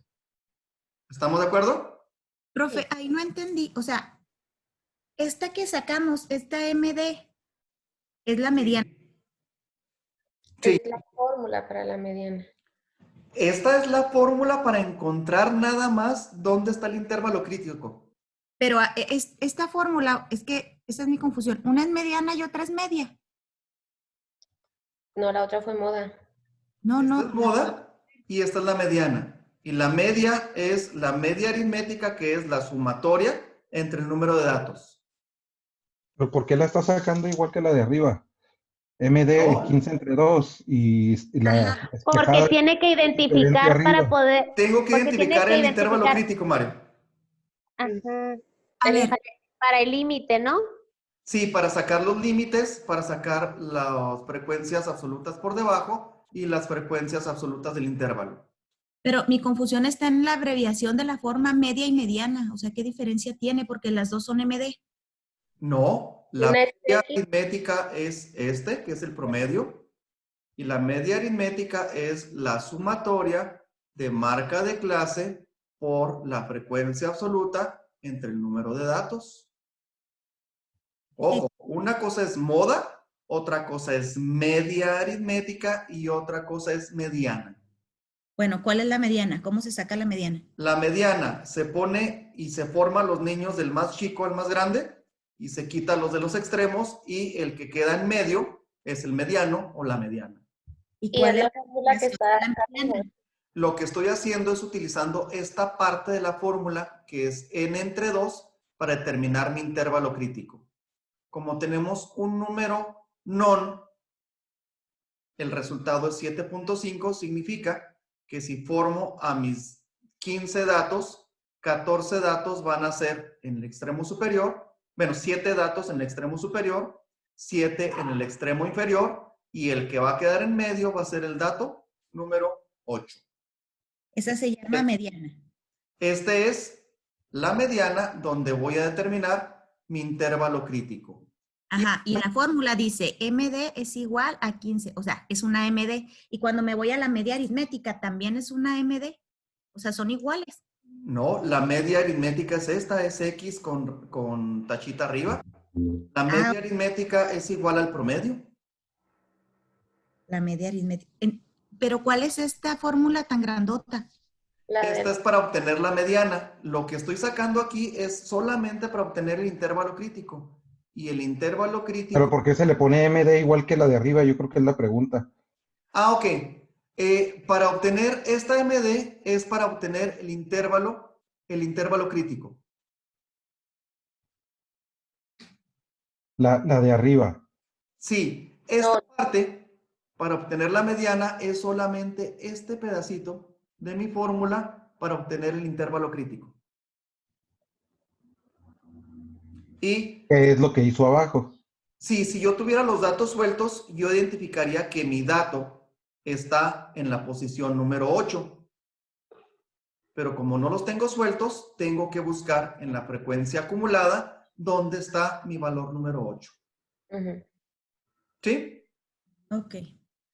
¿Estamos de acuerdo? Profe, ahí no entendí. O sea, esta que sacamos, esta MD, es la mediana. Sí. Es la fórmula para la mediana. Esta es la fórmula para encontrar nada más dónde está el intervalo crítico. Pero esta fórmula, es que esa es mi confusión. Una es mediana y otra es media. No, la otra fue moda. No, Esta no. es moda y esta es la mediana. Y la media es la media aritmética, que es la sumatoria entre el número de datos. ¿Pero por qué la está sacando igual que la de arriba? MD, No. 15 entre 2 y la Porque espejada tiene que diferente identificar arriba. para poder... Tengo que porque identificar tiene que el intervalo identificar- crítico, Mario. Ajá. A ver. Para el límite, ¿no? Sí, para sacar los límites, para sacar las frecuencias absolutas por debajo y las frecuencias absolutas del intervalo. Pero mi confusión está en la abreviación de la forma media y mediana. O sea, ¿qué diferencia tiene? Porque las dos son MD. No, la Una es media X. aritmética es este, que es el promedio, y la media aritmética es la sumatoria de marca de clase por la frecuencia absoluta entre el número de datos. Ojo, una cosa es moda, otra cosa es media aritmética y otra cosa es mediana. Bueno, ¿cuál es la mediana? ¿Cómo se saca la mediana? La mediana se pone y se forma los niños del más chico al más grande y se quita los de los extremos y el que queda en medio es el mediano o la mediana. Y cuál es la es fórmula que está la mediana? arriba. Lo que estoy haciendo es utilizando esta parte de la fórmula que es n entre 2 para determinar mi intervalo crítico. Como tenemos un número non, el resultado es 7.5, significa que si formo a mis 15 datos, 14 datos van a ser en el extremo superior, bueno, 7 datos en el extremo superior, 7 en el extremo inferior, y el que va a quedar en medio va a ser el dato número 8. Esa se llama mediana. Este es la mediana donde voy a determinar mi intervalo crítico. Ajá, y la fórmula dice MD es igual a 15, o sea, es una MD. Y cuando me voy a la media aritmética, también es una MD. O sea, son iguales. No, la media aritmética es esta, es X con tachita arriba. La media aritmética es igual al promedio. La media aritmética. Pero ¿cuál es esta fórmula tan grandota? Esta es para obtener la mediana. Lo que estoy sacando aquí es solamente para obtener el intervalo crítico. Y el intervalo crítico... ¿Pero por qué se le pone MD igual que la de arriba? Yo creo que es la pregunta. Ah, ok. Para obtener esta MD es para obtener el intervalo crítico. La de arriba. Sí, esta parte, para obtener la mediana, es solamente este pedacito de mi fórmula para obtener el intervalo crítico. Y... ¿Qué es lo que hizo abajo? Sí, si yo tuviera los datos sueltos, yo identificaría que mi dato está en la posición número 8. Pero como no los tengo sueltos, tengo que buscar en la frecuencia acumulada dónde está mi valor número 8. ¿Sí? Ok,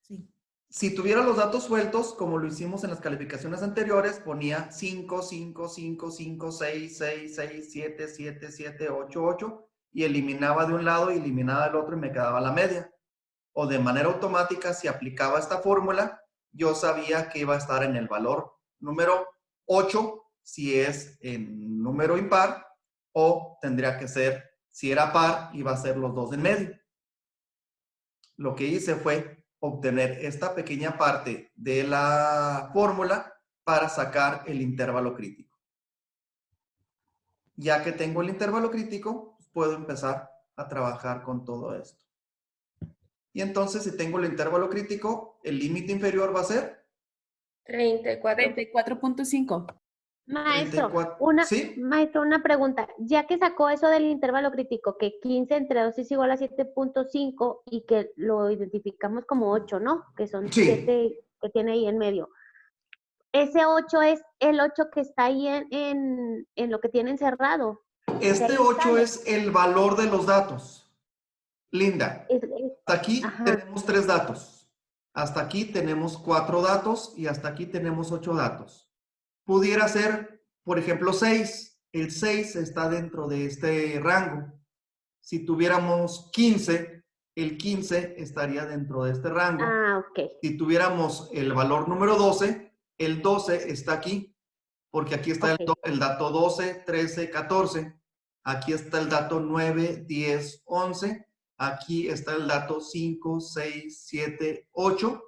sí. Si tuviera los datos sueltos, como lo hicimos en las calificaciones anteriores, ponía 5, 5, 5, 5, 6, 6, 6, 7, 7, 7, 8, 8 y eliminaba de un lado y eliminaba del otro y me quedaba la media. O de manera automática, si aplicaba esta fórmula, yo sabía que iba a estar en el valor número 8 si es en número impar, o tendría que ser, si era par, iba a ser los dos en medio. Lo que hice fue obtener esta pequeña parte de la fórmula para sacar el intervalo crítico. Ya que tengo el intervalo crítico, puedo empezar a trabajar con todo esto. Y entonces, si tengo el intervalo crítico, el límite inferior va a ser 34.5. Maestro, 34. ¿Sí? maestro, una pregunta. Ya que sacó eso del intervalo crítico, que 15 entre 2 es igual a 7.5 y que lo identificamos como 8, ¿no? Que son Sí. 7 que tiene ahí en medio. Ese 8 es el 8 que está ahí en lo que tiene encerrado. Este 8 es el valor de los datos. Linda, hasta aquí tenemos 3 datos. Hasta aquí tenemos 4 datos y hasta aquí tenemos 8 datos. Pudiera ser, por ejemplo, 6. El 6 está dentro de este rango. Si tuviéramos 15, el 15 estaría dentro de este rango. Ah, ok. Si tuviéramos el valor número 12, el 12 está aquí, porque aquí está el dato 12, 13, 14. Aquí está el dato 9, 10, 11. Aquí está el dato 5, 6, 7, 8.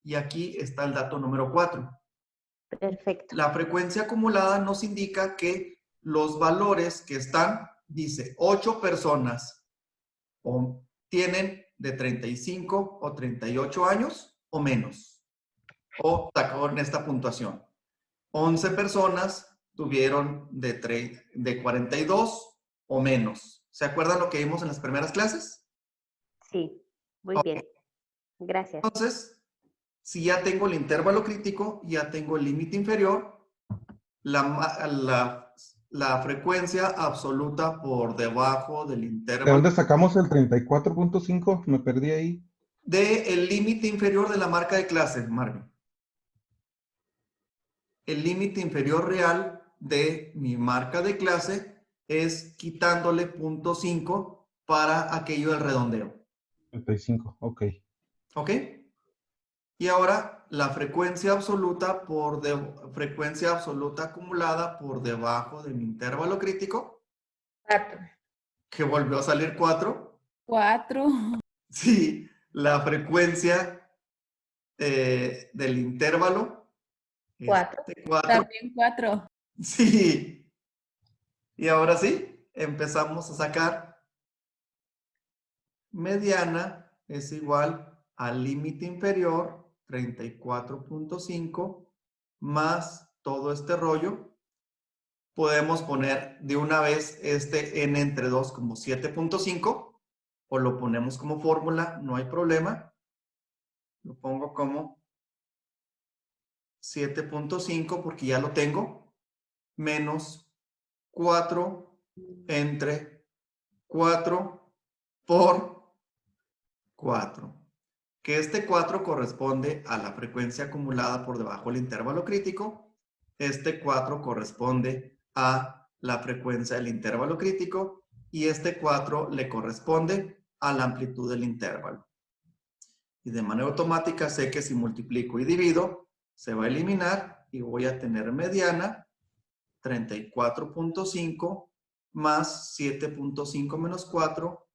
Y aquí está el dato número 4. Perfecto. La frecuencia acumulada nos indica que los valores que están, dice, 8 personas o tienen de 35 o 38 años o menos. O con esta puntuación. 11 personas tuvieron de 42 o menos. ¿Se acuerdan lo que vimos en las primeras clases? Sí, muy bien. Gracias. Entonces, si ya tengo el intervalo crítico, ya tengo el límite inferior, la frecuencia absoluta por debajo del intervalo. ¿De dónde sacamos el 34.5? Me perdí ahí. Del límite inferior de la marca de clase, Marvin. El límite inferior real de mi marca de clase es quitándole 0.5 para aquello del redondeo. 35, ok. ¿Ok? Y ahora la frecuencia absoluta frecuencia absoluta acumulada por debajo de mi intervalo crítico. 4. Que volvió a salir 4. 4. Sí, la frecuencia del intervalo. 4. 4. También 4. Sí. Y ahora sí, empezamos a sacar mediana es igual al límite inferior 34.5 más todo este rollo. Podemos poner de una vez este n entre 2 como 7.5 o lo ponemos como fórmula, no hay problema. Lo pongo como 7.5 porque ya lo tengo, menos 4 entre 4 por 4. Que este 4 corresponde a la frecuencia acumulada por debajo del intervalo crítico. Este 4 corresponde a la frecuencia del intervalo crítico. Y este 4 le corresponde a la amplitud del intervalo. Y de manera automática sé que si multiplico y divido, se va a eliminar y voy a tener mediana 34.5 más 7.5 menos 4,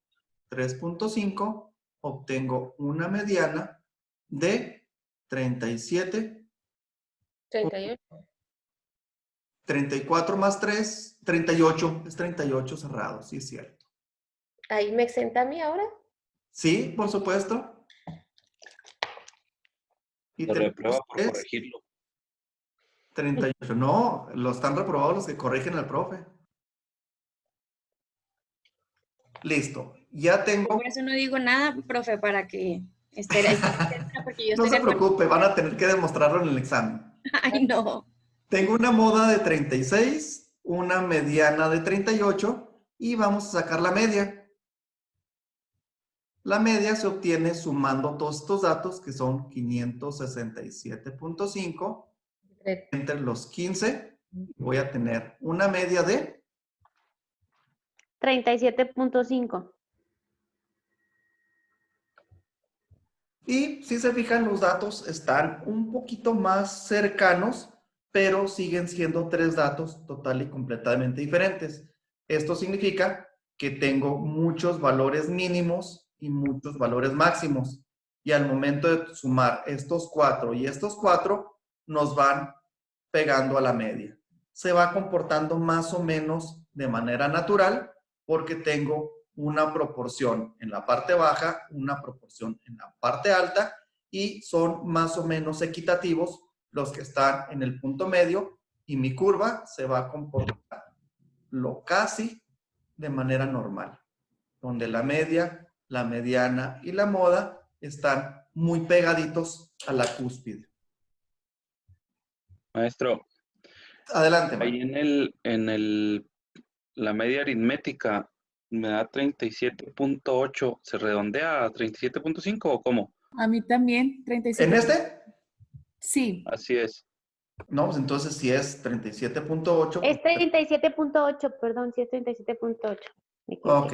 3.5. Obtengo una mediana de 37. 38. 34 más 3, 38. Es 38 cerrado, sí es cierto. ¿Ahí me exenta a mí ahora? Sí, por supuesto. Y Lo reprueba por 3, corregirlo. 38. No, lo están reprobados los que corrigen al profe. Listo. Ya tengo. Por eso no digo nada, profe, para que esté ahí. Porque yo No estoy se de acuerdo. preocupe, van a tener que demostrarlo en el examen. Ay, no. Tengo una moda de 36, una mediana de 38 y vamos a sacar la media. La media se obtiene sumando todos estos datos que son 567.5 entre los 15. Voy a tener una media de 37.5. Y si se fijan, los datos están un poquito más cercanos, pero siguen siendo 3 datos total y completamente diferentes. Esto significa que tengo muchos valores mínimos y muchos valores máximos. Y al momento de sumar estos 4 y estos 4, nos van pegando a la media. Se va comportando más o menos de manera natural porque tengo una proporción en la parte baja, una proporción en la parte alta y son más o menos equitativos los que están en el punto medio y mi curva se va a comportar lo casi de manera normal, donde la media, la mediana y la moda están muy pegaditos a la cúspide. Maestro. Adelante. Ahí la media aritmética me da 37.8. ¿Se redondea a 37.5 o cómo? A mí también, 37. ¿En este? Sí. Así es. No, pues entonces si es 37.8. Es 37.8, perdón, sí es 37.8. Ok.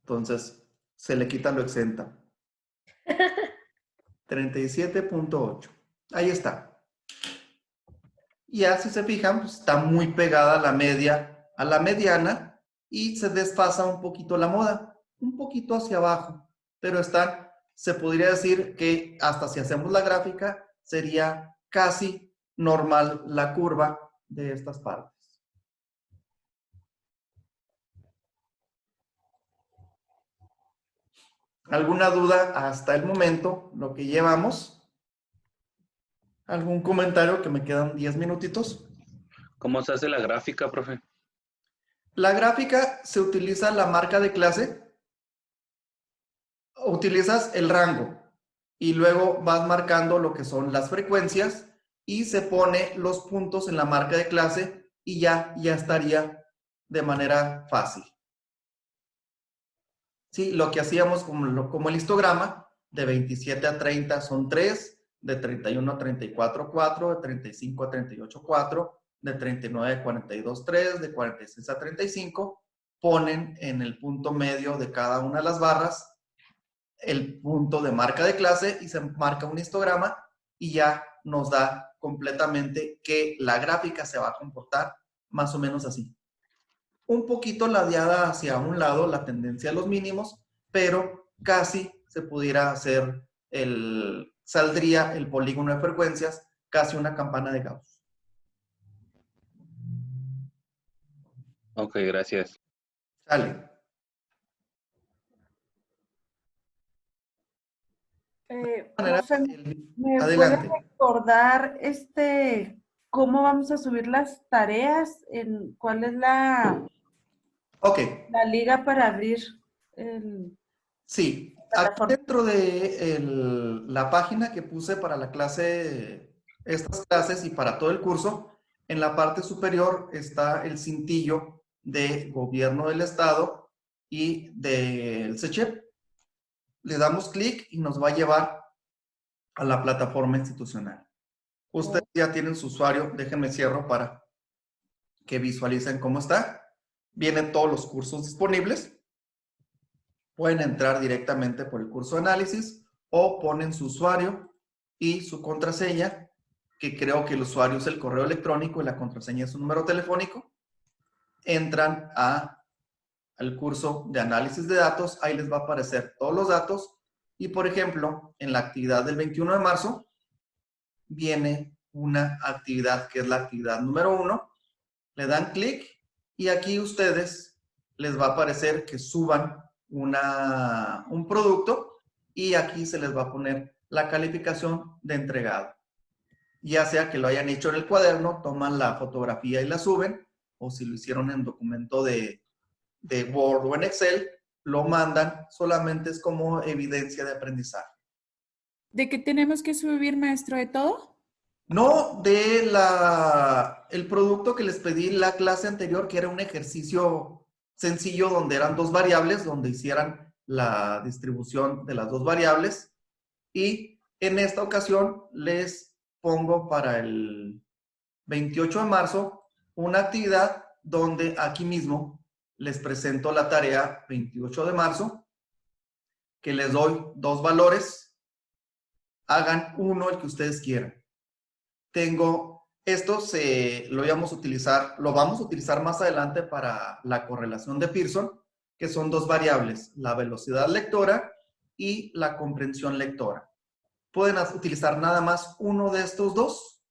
Entonces, se le quita lo exenta. 37.8. Ahí está. Y ya si se fijan, pues está muy pegada la media a la mediana y se desfasa un poquito la moda, un poquito hacia abajo, pero están, se podría decir que hasta si hacemos la gráfica, sería casi normal la curva de estas partes. ¿Alguna duda hasta el momento, lo que llevamos? ¿Algún comentario? Que me quedan 10 minutitos. ¿Cómo se hace la gráfica, profe? La gráfica se utiliza la marca de clase. Utilizas el rango y luego vas marcando lo que son las frecuencias y se pone los puntos en la marca de clase y ya estaría de manera fácil. Sí, lo que hacíamos como el histograma, de 27 a 30 son 3, de 31 a 34, 4, de 35 a 38, 4, de 39 a 42, 3, de 46 a 35, ponen en el punto medio de cada una de las barras el punto de marca de clase y se marca un histograma y ya nos da completamente que la gráfica se va a comportar más o menos así. Un poquito ladeada hacia un lado la tendencia a los mínimos, pero casi se pudiera hacer saldría el polígono de frecuencias, casi una campana de Gauss. Ok, gracias. Sale. Profe, ¿me Adelante. puede recordar cómo vamos a subir las tareas? ¿Cuál es la liga para abrir Sí, aquí dentro de la página que puse para la clase, estas clases y para todo el curso, en la parte superior está el cintillo de Gobierno del Estado y del CECHEP. Le damos clic y nos va a llevar a la plataforma institucional. Ustedes ya tienen su usuario, déjenme cierro para que visualicen cómo está. Vienen todos los cursos disponibles. Pueden entrar directamente por el curso de análisis o ponen su usuario y su contraseña, que creo que el usuario es el correo electrónico y la contraseña es su número telefónico. Entran al curso de análisis de datos, ahí les va a aparecer todos los datos y, por ejemplo, en la actividad del 21 de marzo viene una actividad que es la actividad número 1, le dan clic y aquí ustedes les va a aparecer que suban un producto y aquí se les va a poner la calificación de entregado. Ya sea que lo hayan hecho en el cuaderno, toman la fotografía y la suben, o si lo hicieron en documento de Word o en Excel, lo mandan, solamente es como evidencia de aprendizaje. ¿De qué tenemos que subir, maestro? ¿De todo? No, el producto que les pedí en la clase anterior, que era un ejercicio sencillo donde eran 2 variables, donde hicieran la distribución de las 2 variables. Y en esta ocasión les pongo para el 28 de marzo una actividad donde aquí mismo les presento la tarea 28 de marzo, que les doy 2 valores, hagan uno el que ustedes quieran. Esto lo vamos a utilizar más adelante para la correlación de Pearson, que son 2 variables, la velocidad lectora y la comprensión lectora. Pueden utilizar nada más uno de estos 2.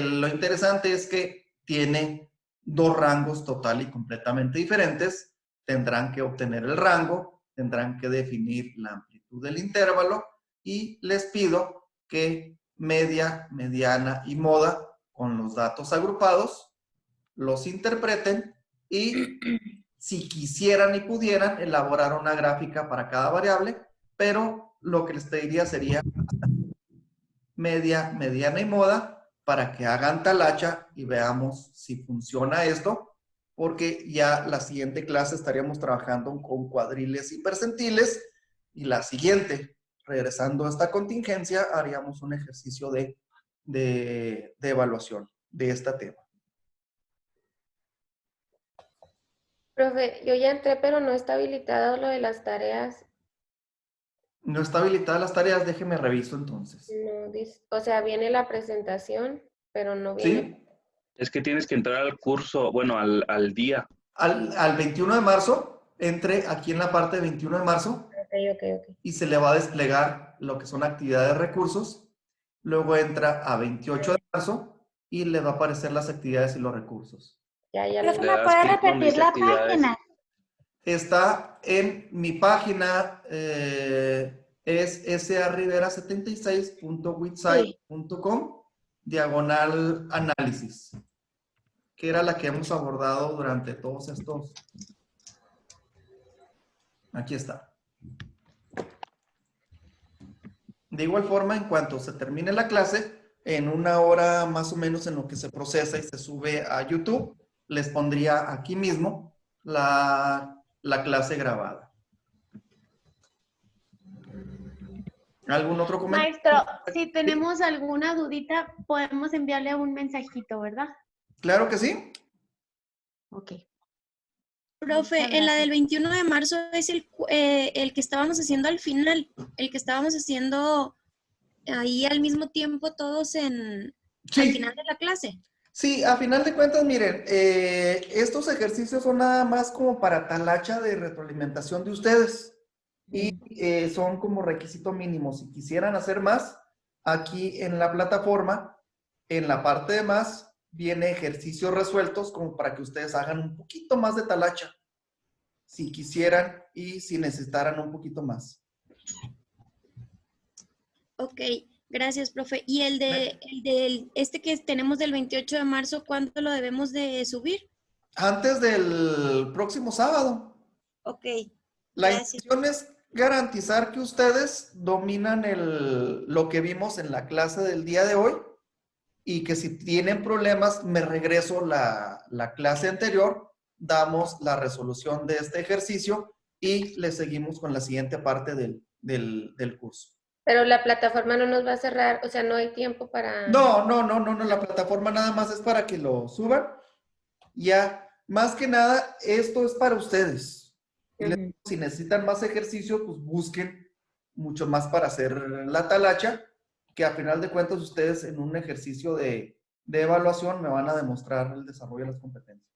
Lo interesante es que tiene 2 rangos total y completamente diferentes. Tendrán que obtener el rango, tendrán que definir la amplitud del intervalo y les pido que media, mediana y moda, con los datos agrupados, los interpreten y si quisieran y pudieran elaborar una gráfica para cada variable, pero lo que les pediría sería media, mediana y moda para que hagan talacha y veamos si funciona esto, porque ya la siguiente clase estaríamos trabajando con cuadriles y percentiles y la siguiente, regresando a esta contingencia, haríamos un ejercicio de evaluación de este tema. Profe, yo ya entré, pero no está habilitado lo de las tareas. No está habilitada las tareas, déjeme reviso entonces. No, o sea, viene la presentación, pero no viene. ¿Sí? Es que tienes que entrar al curso, bueno, al día. Al 21 de marzo, entre aquí en la parte de 21 de marzo. Ok. Y se le va a desplegar lo que son actividades de recursos. Luego entra a 28 de marzo y le va a aparecer las actividades y los recursos. Ya Profe, ¿me puede repetir la página? Está en mi página, es sarrivera76.witsite.com, diagonal análisis, que era la que hemos abordado durante todos estos. Aquí está. De igual forma, en cuanto se termine la clase, en 1 hora más o menos en lo que se procesa y se sube a YouTube, les pondría aquí mismo la clase grabada. ¿Algún otro comentario? Maestro, si tenemos alguna dudita, podemos enviarle un mensajito, ¿verdad? Claro que sí. Ok. Profe, en la del 21 de marzo es el que estábamos haciendo al final, el que estábamos haciendo ahí al mismo tiempo todos al final de la clase. Sí, a final de cuentas, miren, estos ejercicios son nada más como para talacha de retroalimentación de ustedes y son como requisito mínimo. Si quisieran hacer más, aquí en la plataforma, en la parte de más, viene ejercicios resueltos como para que ustedes hagan un poquito más de talacha, si quisieran y si necesitaran un poquito más. Ok, gracias, profe. ¿Y el este que tenemos del 28 de marzo, cuándo lo debemos de subir? Antes del próximo sábado. Ok, La gracias. intención es garantizar que ustedes dominan lo que vimos en la clase del día de hoy y que si tienen problemas, me regreso la clase anterior, damos la resolución de este ejercicio y le seguimos con la siguiente parte del curso. Pero la plataforma no nos va a cerrar, o sea, no hay tiempo para... No, la plataforma nada más es para que lo suban. Ya, más que nada, esto es para ustedes. Y si necesitan más ejercicio, pues busquen mucho más para hacer la talacha, que a final de cuentas ustedes en un ejercicio de evaluación me van a demostrar el desarrollo de las competencias.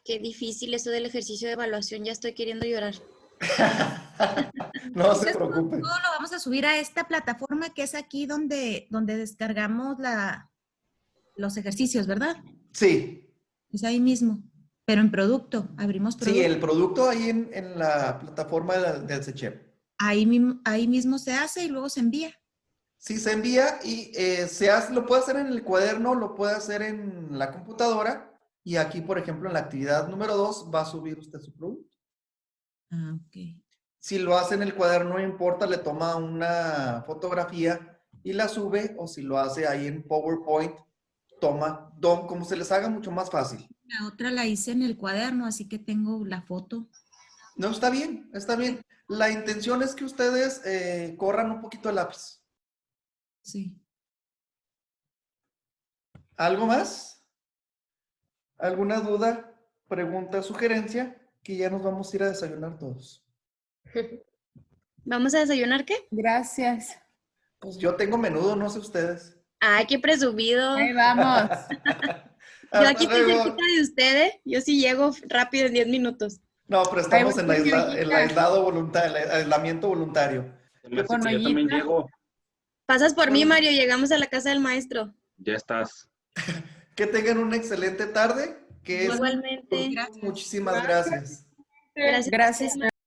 Qué difícil eso del ejercicio de evaluación, ya estoy queriendo llorar. No se preocupen. Todo lo vamos a subir a esta plataforma que es aquí donde descargamos los ejercicios, ¿verdad? Sí. Es ahí mismo, pero en producto, abrimos producto. Sí, el producto ahí en la plataforma del SECHEP. Ahí mismo se hace y luego se envía. Sí, se envía y lo puede hacer en el cuaderno, lo puede hacer en la computadora y aquí, por ejemplo, en la actividad número 2 va a subir usted su producto. Ah, ok. Si lo hace en el cuaderno, no importa, le toma una fotografía y la sube, o si lo hace ahí en PowerPoint, como se les haga mucho más fácil. La otra la hice en el cuaderno, así que tengo la foto. No, está bien, está bien. La intención es que ustedes corran un poquito el lápiz. Sí. ¿Algo más? ¿Alguna duda, pregunta, sugerencia? Que ya nos vamos a ir a desayunar todos. ¿Vamos a desayunar qué? Gracias. Pues yo tengo menudo, no sé ustedes. Ay, qué presumido. Ahí vamos. Yo aquí estoy cerquita de ustedes. Yo sí llego rápido en 10 minutos. No, pero estamos en el aislamiento voluntario. Yo también llego. Pasas por mí, Mario, llegamos a la casa del maestro. Ya estás. Que tengan una excelente tarde. Igualmente. Muchísimas gracias. Gracias.